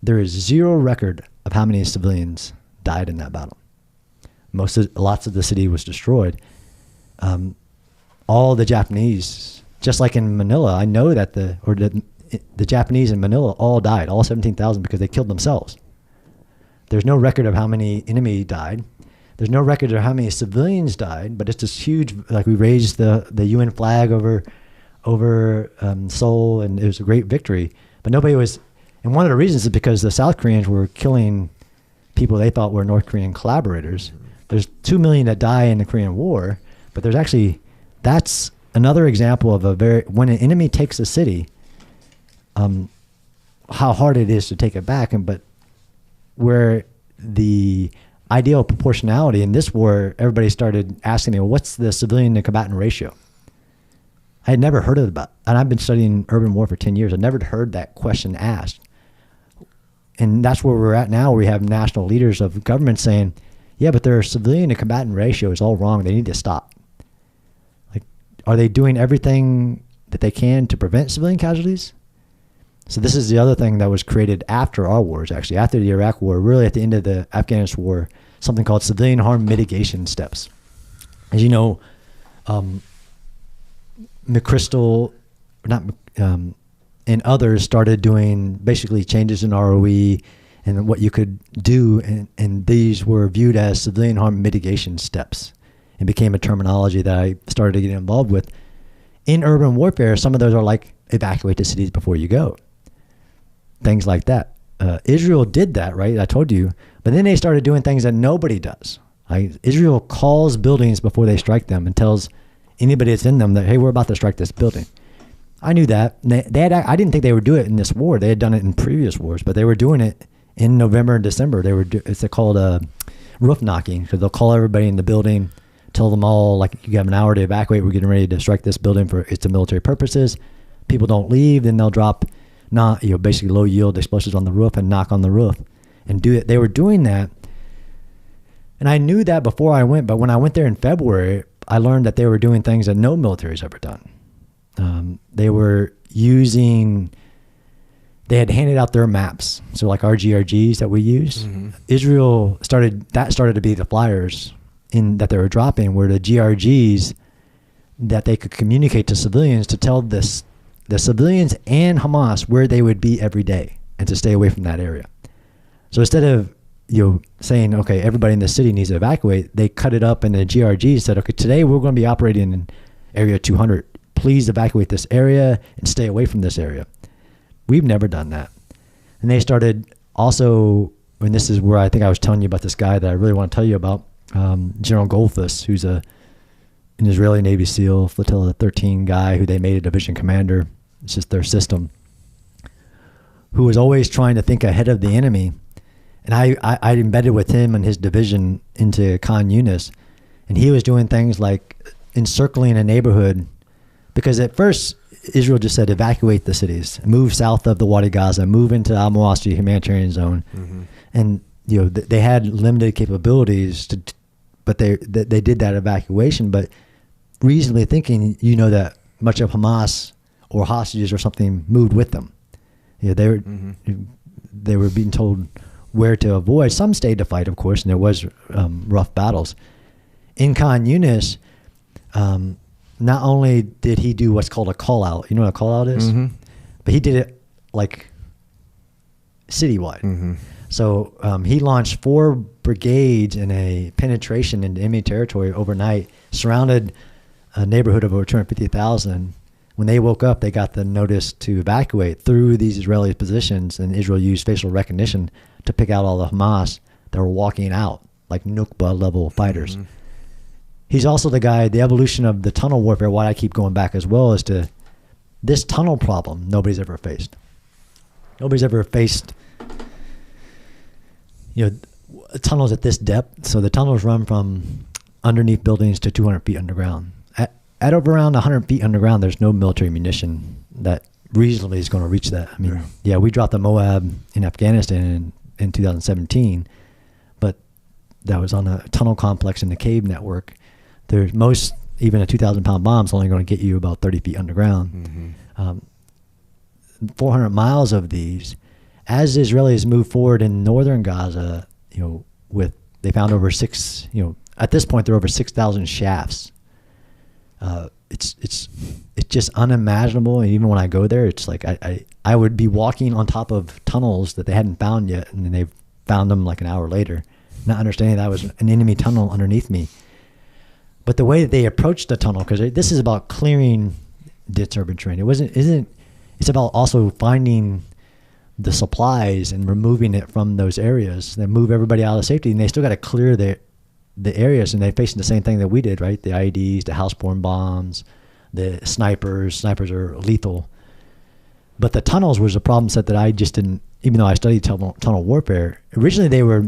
There is zero record of how many civilians died in that battle. Lots of the city was destroyed. All the Japanese, just like in Manila, I know that the Japanese in Manila all died, all 17,000, because they killed themselves. There's no record of how many enemy died. There's no record of how many civilians died, but it's this huge, like, we raised the UN flag over Seoul, and it was a great victory. But nobody was, and one of the reasons is because the South Koreans were killing people they thought were North Korean collaborators. There's 2 million that die in the Korean War, but that's another example of when an enemy takes a city, how hard it is to take it back, but where the ideal proportionality in this war, everybody started asking me, well, what's the civilian to combatant ratio? I had never heard of it, and I've been studying urban war for 10 years. I've never heard that question asked. And that's where we're at now. We have national leaders of government saying, yeah, but their civilian to combatant ratio is all wrong. They need to stop. Like, are they doing everything that they can to prevent civilian casualties? So this is the other thing that was created after our wars, actually, after the Iraq War, really at the end of the Afghanistan War, something called civilian harm mitigation steps. As you know, McChrystal, and others started doing basically changes in ROE and what you could do, and these were viewed as civilian harm mitigation steps and became a terminology that I started to get involved with. In urban warfare, some of those are like evacuate the cities before you go. Things like that. Israel did that, right? I told you. But then they started doing things that nobody does. Israel calls buildings before they strike them and tells anybody that's in them that, hey, we're about to strike this building. I knew that. I didn't think they would do it in this war. They had done it in previous wars, but they were doing it in November and December. It's called roof knocking, because they'll call everybody in the building, tell them all, like, you have an hour to evacuate. We're getting ready to strike this building for it's military purposes. People don't leave, then they'll drop basically low yield explosives on the roof and knock on the roof and do it. They were doing that. And I knew that before I went, but when I went there in February, I learned that they were doing things that no military's ever done. They were they had handed out their maps. So like our GRGs that we use, Israel started to be the flyers that they were dropping, were the GRGs that they could communicate to civilians to tell the civilians and Hamas where they would be every day and to stay away from that area. So instead of saying, okay, everybody in the city needs to evacuate, they cut it up, and the GRG said, okay, today we're going to be operating in area 200. Please evacuate this area and stay away from this area. We've never done that. And they started Also, and this is where I think I was telling you about this guy that I really want to tell you about, General Goldfuss, who's an Israeli Navy SEAL Flotilla 13 guy who they made a division commander. It's just their system. Who was always trying to think ahead of the enemy. And I embedded with him and his division into Khan Yunis. And he was doing things like encircling a neighborhood. Because at first, Israel just said evacuate the cities, move south of the Wadi Gaza, move into Al Mawasi humanitarian zone. And they had limited capabilities, but they did that evacuation. But reasonably thinking, that much of Hamas or hostages or something moved with them. They were being told where to avoid. Some stayed to fight, of course, and there was rough battles. In Khan Yunis, not only did he do what's called a call out, you know what a call out is? But he did it like citywide. So he launched 4 brigades in a penetration into enemy territory overnight, surrounded a neighborhood of over 250,000. When they woke up, they got the notice to evacuate through these Israeli positions, and Israel used facial recognition to pick out all the Hamas that were walking out, like Nukba level fighters. He's also the guy, the evolution of the tunnel warfare, why I keep going back as well, is to this tunnel problem nobody's ever faced. Nobody's ever faced, tunnels at this depth. So the tunnels run from underneath buildings to 200 feet underground. At over around 100 feet underground, there's no military munition that reasonably is going to reach that. I mean, we dropped the Moab in Afghanistan in 2017, but that was on a tunnel complex in the cave network. There's even a 2,000-pound bomb is only going to get you about 30 feet underground. 400 miles of these. As the Israelis move forward in northern Gaza, they found over at this point there are over 6,000 shafts. It's just unimaginable. And even when I go there, it's like I would be walking on top of tunnels that they hadn't found yet, and then they found them like an hour later, not understanding that was an enemy tunnel underneath me. But the way that they approached the tunnel, because this is about clearing dense urban terrain. It's about also finding the supplies and removing it from those areas. They move everybody out of safety, and they still got to clear the areas, and they're facing the same thing that we did, right? The IEDs, the house-borne bombs, the snipers. Snipers are lethal. But the tunnels was a problem set that I just didn't, even though I studied tunnel warfare. Originally, they were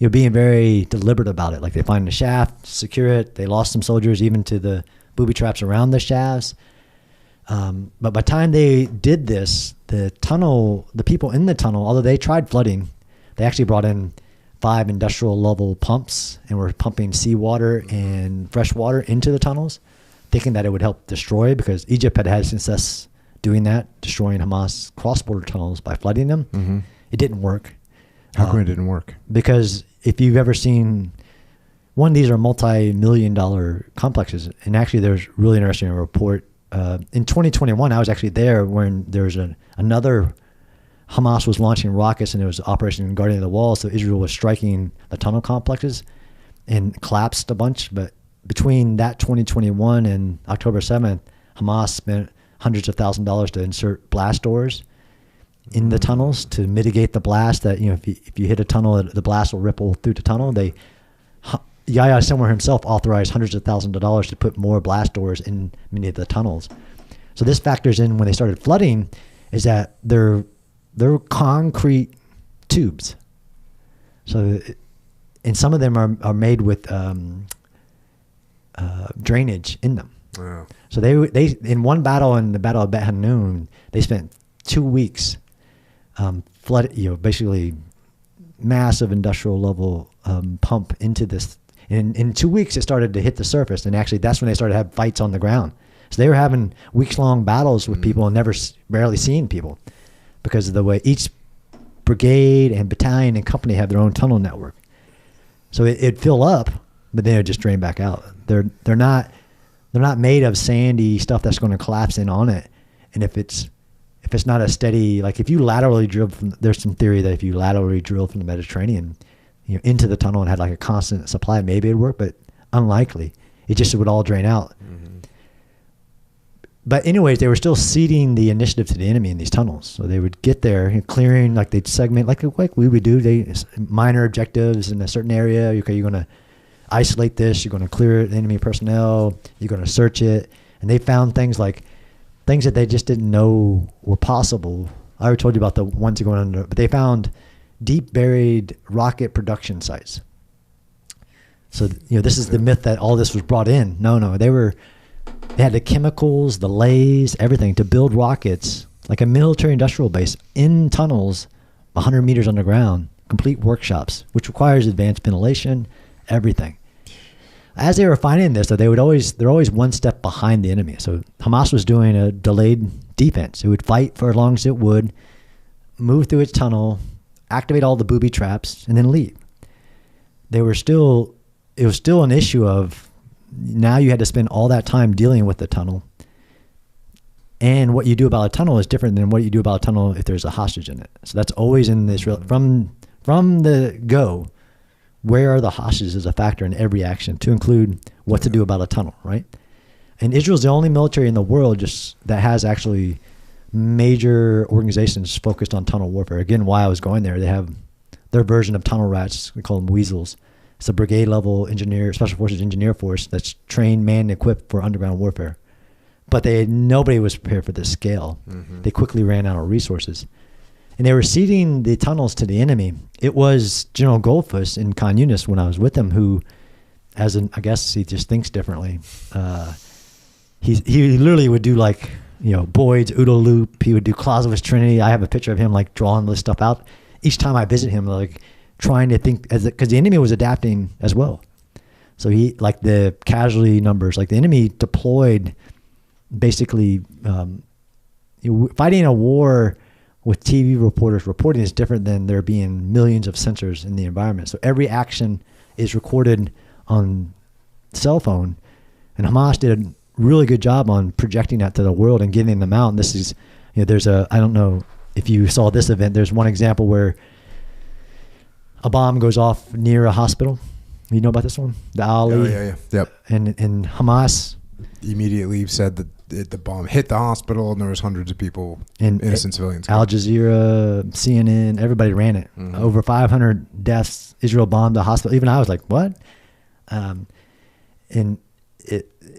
being very deliberate about it. Like they find the shaft, secure it. They lost some soldiers even to the booby traps around the shafts. But by the time they did this, the people in the tunnel, although they tried flooding, they actually brought in 5 industrial level pumps and were pumping seawater and fresh water into the tunnels, thinking that it would help destroy, because Egypt had success doing that, destroying Hamas cross-border tunnels by flooding them. It didn't work. How come it didn't work? Because if you've ever seen, these are multi-million-dollar complexes, and actually there's really interesting report. In 2021, I was actually there when there was another Hamas was launching rockets, and it was Operation Guardian of the Wall, so Israel was striking the tunnel complexes and collapsed a bunch. But between that 2021 and October 7th, Hamas spent hundreds of thousands of dollars to insert blast doors in the tunnels to mitigate the blast. That if you hit a tunnel, the blast will ripple through the tunnel. Yahya Sinwar himself authorized hundreds of thousands of dollars to put more blast doors in many of the tunnels. So this factors in when they started flooding, is that they're concrete tubes. So, and some of them are made with drainage in them. Wow. So they in one battle, in the Battle of Bet Hanun, they spent 2 weeks basically massive industrial level pump into this. And in 2 weeks, it started to hit the surface, and actually that's when they started to have fights on the ground. So they were having weeks-long battles with people and barely seeing people, because of the way each brigade and battalion and company have their own tunnel network. So it'd fill up, but then it'd just drain back out. They're not made of sandy stuff that's going to collapse in on it. And if it's not a steady, like if you laterally drill there's some theory that if you laterally drill from the Mediterranean, into the tunnel and had like a constant supply, maybe it'd work, but unlikely. It just would all drain out. But anyways, they were still ceding the initiative to the enemy in these tunnels. So they would get there, clearing, like they'd segment, like we would do. They minor objectives in a certain area. Okay, you're going to isolate this. You're going to clear the enemy personnel. You're going to search it. And they found things that they just didn't know were possible. I already told you about the ones that are going under, but they found deep buried rocket production sites. So, this is the myth that all this was brought in. No, they had the chemicals, the lathes, everything to build rockets, like a military industrial base in tunnels 100 meters underground, complete workshops, which requires advanced ventilation, everything. As they were finding this, they're always one step behind the enemy. So Hamas was doing a delayed defense. It would fight for as long as it would, move through its tunnel, activate all the booby traps, and then leave. It was still an issue of now you had to spend all that time dealing with the tunnel. And what you do about a tunnel is different than what you do about a tunnel if there's a hostage in it. So that's always in this from the go. Where are the hostages is a factor in every action, to include what to do about a tunnel, right? And Israel's the only military in the world that has actually major organizations focused on tunnel warfare. Again, why I was going there, they have their version of tunnel rats. We call them weasels. It's a brigade level special forces engineer force that's trained, manned, and equipped for underground warfare. But nobody was prepared for this scale. Mm-hmm. They quickly ran out of resources. And they were ceding the tunnels to the enemy. It was General Goldfuss in Khan Yunis when I was with him, who, I guess he just thinks differently. He literally would do Boyd's OODA loop. He would do Clausewitz Trinity. I have a picture of him drawing this stuff out. Each time I visit him, trying to think, because the enemy was adapting as well. So he, the casualty numbers, the enemy deployed basically fighting a war with TV reporters reporting is different than there being millions of sensors in the environment. So every action is recorded on cell phone, and Hamas did a really good job on projecting that to the world and getting them out. And this is, I don't know if you saw this event, there's one example where a bomb goes off near a hospital. You know about this one? The Ali. Oh, yeah. Yep. And Hamas immediately said that the bomb hit the hospital and there was hundreds of people, innocent civilians. Al Jazeera, CNN, everybody ran it. Mm-hmm. Over 500 deaths. Israel bombed the hospital. Even I was like, what?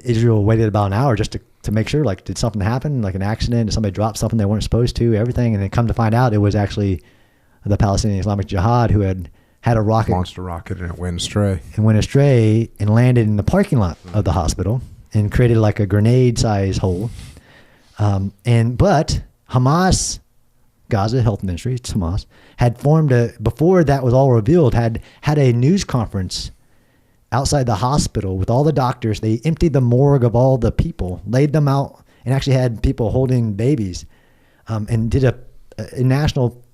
Israel waited about an hour just to make sure, did something happen? Like an accident? Did somebody drop something they weren't supposed to? Everything. And then come to find out, it was actually the Palestinian Islamic Jihad who had a rocket. Launched a rocket and it went astray. And landed in the parking lot of the hospital and created a grenade-sized hole. But Hamas, Gaza Health Ministry, it's Hamas, had formed before that was all revealed, had a news conference outside the hospital with all the doctors. They emptied the morgue of all the people, laid them out, and actually had people holding babies, and did a national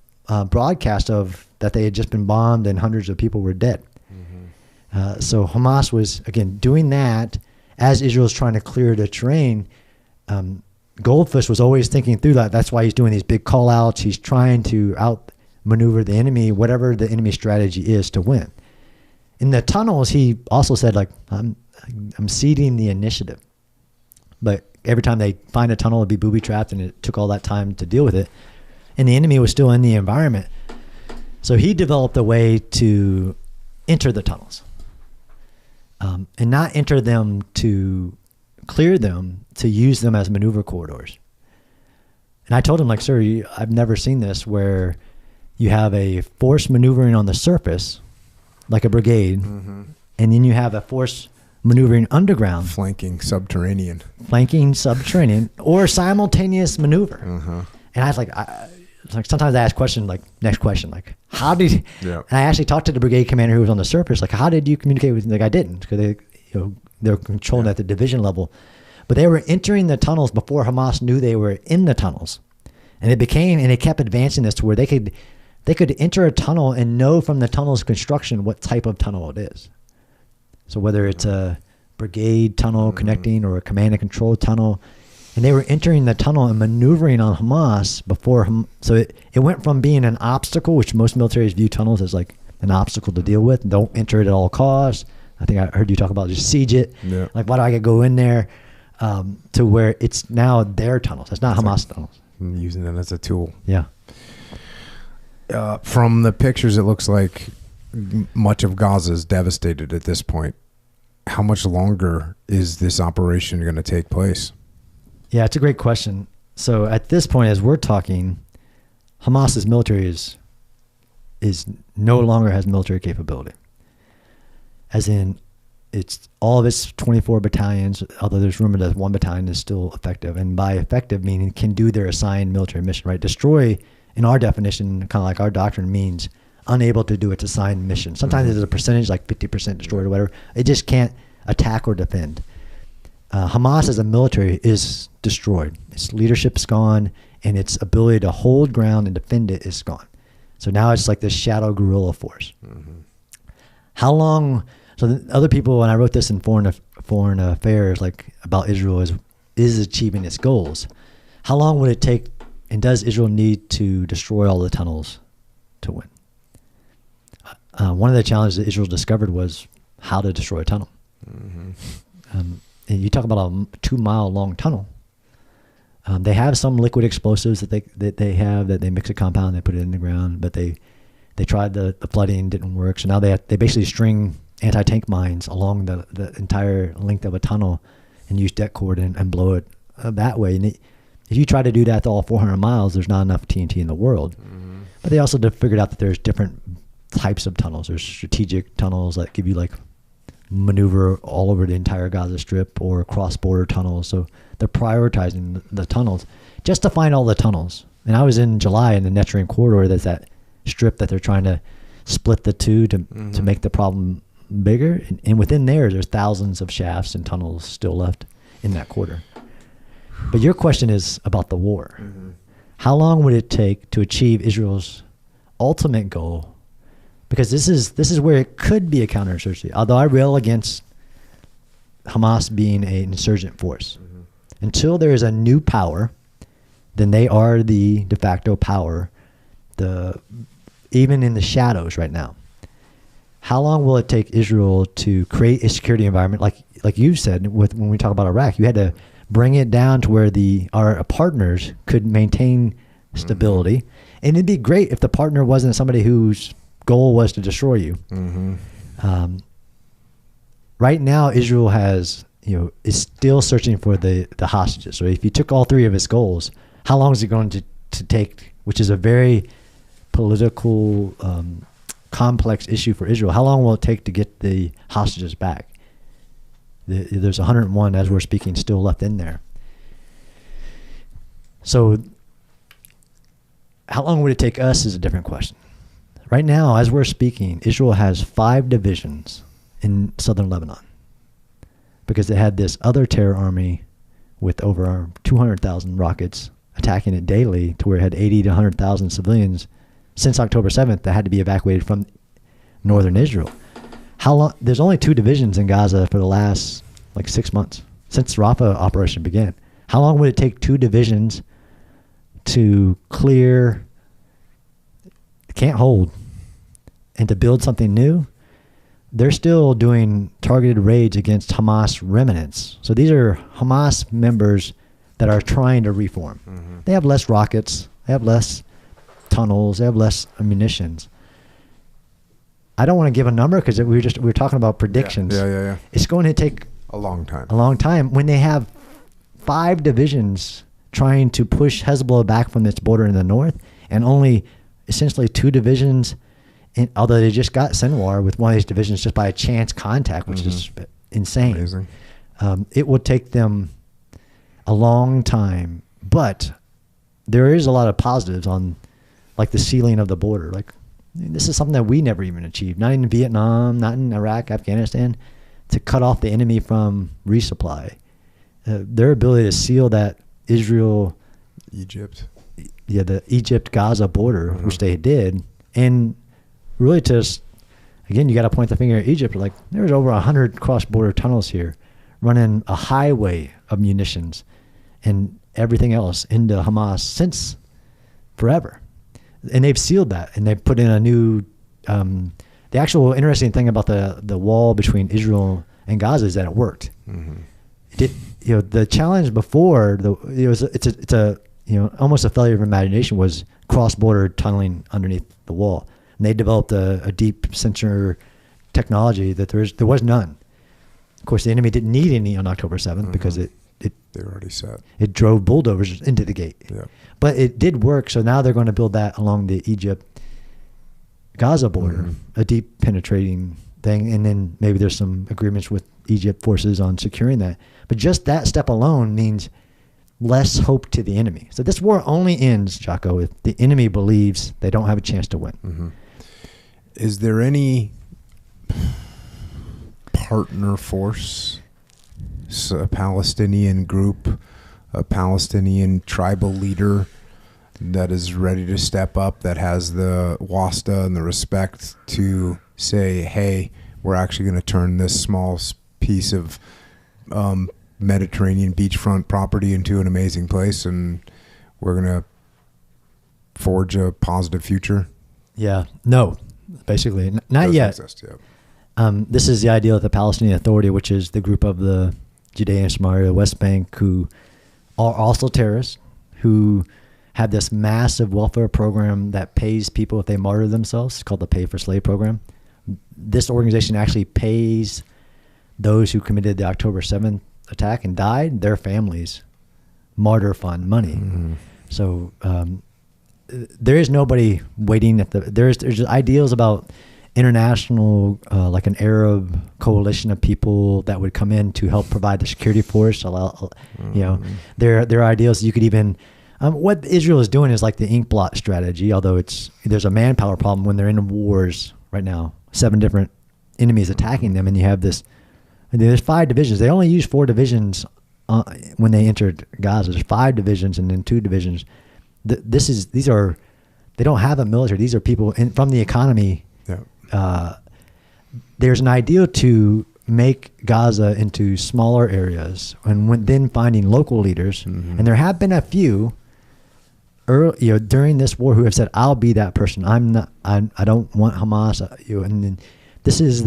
broadcast of that they had just been bombed and hundreds of people were dead. Mm-hmm. So Hamas was, again, doing that as Israel's trying to clear the terrain. Goldfuss was always thinking through that. That's why he's doing these big call outs. He's trying to outmaneuver the enemy, whatever the enemy strategy is, to win. In the tunnels, he also said, I'm ceding the initiative. But every time they find a tunnel, it'd be booby trapped, and it took all that time to deal with it. And the enemy was still in the environment. So he developed a way to enter the tunnels. And not enter them to clear them, to use them as maneuver corridors. And I told him, sir, I've never seen this where you have a force maneuvering on the surface, like a brigade, mm-hmm. and then you have a force maneuvering underground. Flanking subterranean, or simultaneous maneuver. Uh-huh. And I was sometimes I ask questions next question, how did, yeah. And I actually talked to the brigade commander who was on the surface, how did you communicate with, I didn't, because they were controlling at the division level, but they were entering the tunnels before Hamas knew they were in the tunnels. And they kept advancing this to where they could enter a tunnel and know from the tunnel's construction what type of tunnel it is. So whether it's a brigade tunnel connecting or a command and control tunnel, and they were entering the tunnel and maneuvering on Hamas before. So it went from being an obstacle, which most militaries view tunnels as an obstacle to deal with. Don't enter it at all costs. I think I heard you talk about just siege it. Yeah. Why do I get to go in there? to where it's now their tunnels. It's not Hamas tunnels. Using it as a tool. Yeah. From the pictures, it looks like much of Gaza is devastated at this point. How much longer is this operation going to take place? Yeah, it's a great question. So at this point, as we're talking, Hamas's military is no longer has military capability. As in, it's all of its 24 battalions, although there's rumor that one battalion is still effective. And by effective, meaning can do their assigned military mission, right? Destroy, in our definition, kind of like our doctrine, means unable to do its assigned mission. Sometimes there's a percentage, like 50% destroyed or whatever. It just can't attack or defend. Hamas as a military is destroyed. Its leadership's gone, and its ability to hold ground and defend it is gone. So now it's like this shadow guerrilla force. How long? So the other people, when I wrote this in foreign affairs, like about Israel is achieving its goals. How long would it take, and does Israel need to destroy all the tunnels to win? One of the challenges that Israel discovered was how to destroy a tunnel. And you talk about a 2-mile long tunnel. They have some liquid explosives that they mix a compound, they put it in the ground, but they tried the flooding, didn't work. So now they basically string anti-tank mines along the entire length of a tunnel and use det cord and blow it that way. And if you try to do that to all 400 miles, there's not enough TNT in the world. But they also figured out that there's different types of tunnels. There's strategic tunnels that give you like maneuver all over the entire Gaza Strip, or cross-border tunnels. So they're prioritizing the tunnels just to find all the tunnels. And I was in July in the Netzarim corridor. There's that strip that they're trying to split the two to make the problem bigger. And within there's thousands of shafts and tunnels still left in that corridor. But your question is about the war. How long would it take to achieve Israel's ultimate goal? Because this is where it could be a counterinsurgency. Although I rail against Hamas being an insurgent force. Until there is a new power, then they are the de facto power, even in the shadows right now. How long will it take Israel to create a security environment, like you said when we talk about Iraq? You had to bring it down to where our partners could maintain stability. And it'd be great if the partner wasn't somebody whose goal was to destroy you. Right now, Israel is still searching for the hostages. So if you took all three of its goals, how long is it going to take, which is a very political, complex issue for Israel. How long will it take to get the hostages back? There's 101, as we're speaking, still left in there. So how long would it take us is a different question. Right now, as we're speaking, Israel has 5 divisions in southern Lebanon because they had this other terror army with over 200,000 rockets attacking it daily, to where it had 80 to 100,000 civilians since October 7th that had to be evacuated from northern Israel. How long? There's only 2 divisions in Gaza for the last 6 months since the Rafah operation began. How long would it take 2 divisions to clear, can't hold, and to build something new? They're still doing targeted raids against Hamas remnants. So these are Hamas members that are trying to reform. They have less rockets, they have less tunnels, they have less munitions. I don't want to give a number because we were talking about predictions. Yeah. It's going to take a long time. A long time when they have 5 divisions trying to push Hezbollah back from its border in the north, and only essentially 2 divisions. Although they just got Sinwar with one of these divisions just by a chance contact, which is insane. Amazing. It will take them a long time, but there is a lot of positives on, the sealing of the border. This is something that we never even achieved, not in Vietnam, not in Iraq, Afghanistan, to cut off the enemy from resupply. Their ability to seal that the Egypt-Gaza border, which they did, and really again, you got to point the finger at Egypt. There's over 100 cross-border tunnels here running a highway of munitions and everything else into Hamas since forever. And they've sealed that, and they've put in a new, the actual interesting thing about the wall between Israel and Gaza is that it worked. The challenge before it's a almost a failure of imagination was cross-border tunneling underneath the wall, and they developed a deep sensor technology that there was none. Of course, the enemy didn't need any on October 7th because they were already set. It drove bulldozers into the gate. Yeah. But it did work, so now they're going to build that along the Egypt-Gaza border, a deep penetrating thing, and then maybe there's some agreements with Egypt forces on securing that. But just that step alone means less hope to the enemy. So this war only ends, Jocko, if the enemy believes they don't have a chance to win. Mm-hmm. Is there any partner force, a Palestinian group, a Palestinian tribal leader that is ready to step up, that has the wasta and the respect to say, hey, we're actually going to turn this small piece of Mediterranean beachfront property into an amazing place, and we're going to forge a positive future? Yeah. No, basically. Not Doesn't yet. Exist, yeah. This is the idea of the Palestinian Authority, which is the group of the Judea and Samaria, the West Bank, who are also terrorists, who have this massive welfare program that pays people if they martyr themselves. It's called the Pay for Slave program. This organization actually pays those who committed the October 7th attack and died, their families, martyr fund money. Mm-hmm. So there is nobody waiting at there's ideals about international, like an Arab coalition of people that would come in to help provide the security force. There are ideals. You could even, what Israel is doing is like the ink blot strategy, although there's a manpower problem when they're in wars right now, 7 different enemies attacking them, and you have there's 5 divisions. They only used 4 divisions when they entered Gaza. There's 5 divisions and then 2 divisions. They don't have a military. These are people from the economy. Yeah. There's an ideal to make Gaza into smaller areas, and then finding local leaders. Mm-hmm. And there have been a few during this war who have said, "I'll be that person. I don't want Hamas." And then this is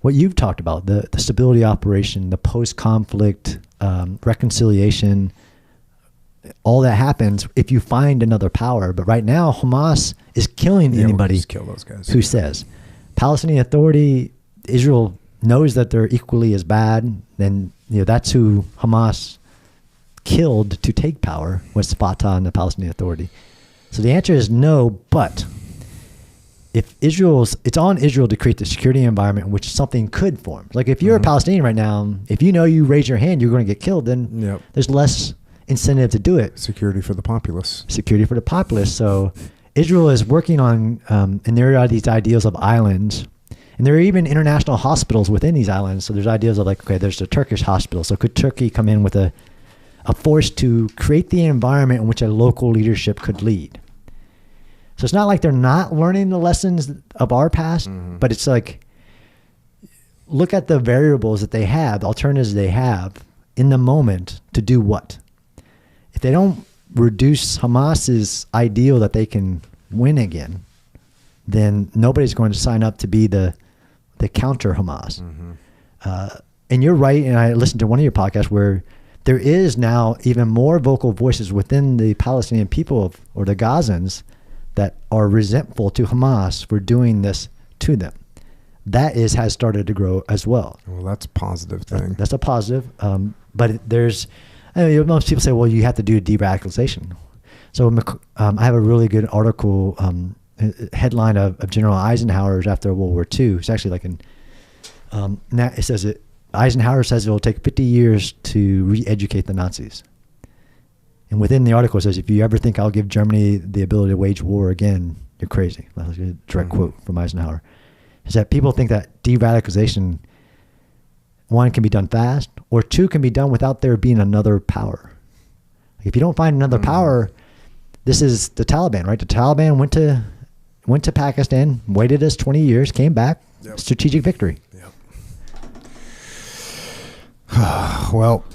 what you've talked about, the stability operation, the post-conflict reconciliation. All that happens if you find another power. But right now, Hamas is killing anybody kill those guys. Who says. Palestinian Authority, Israel knows that they're equally as bad. Then that's who Hamas killed to take power, was Fatah and the Palestinian Authority. So the answer is no, but if it's on Israel to create the security environment in which something could form. Like if you're a Palestinian right now, if you know you raise your hand, you're going to get killed, then there's less incentive to do it. Security for the populace. So Israel is working on, and there are these ideals of islands, and there are even international hospitals within these islands. So there's ideas of like, okay, there's the Turkish hospital. So could Turkey come in with a force to create the environment in which a local leadership could lead? So it's not like they're not learning the lessons of our past, but it's like, look at the variables that they have, the alternatives they have in the moment to do what? If they don't reduce Hamas's ideal that they can win again, then nobody's going to sign up to be the counter Hamas. And you're right, and I listened to one of your podcasts where there is now even more vocal voices within the Palestinian people or the Gazans that are resentful to Hamas for doing this to them. That has started to grow as well. Well, that's a positive thing. That's a positive. But most people say, well, you have to do de-radicalization. So I have a really good article, headline of General Eisenhower's after World War II. It's actually like it says Eisenhower says it will take 50 years to re-educate the Nazis. And within the article it says, if you ever think I'll give Germany the ability to wage war again, you're crazy. That's a direct quote from Eisenhower. Is that people think that de-radicalization, 1, can be done fast, or 2, can be done without there being another power. If you don't find another power, this is the Taliban, right? The Taliban went to Pakistan, waited us 20 years, came back, strategic victory. Well,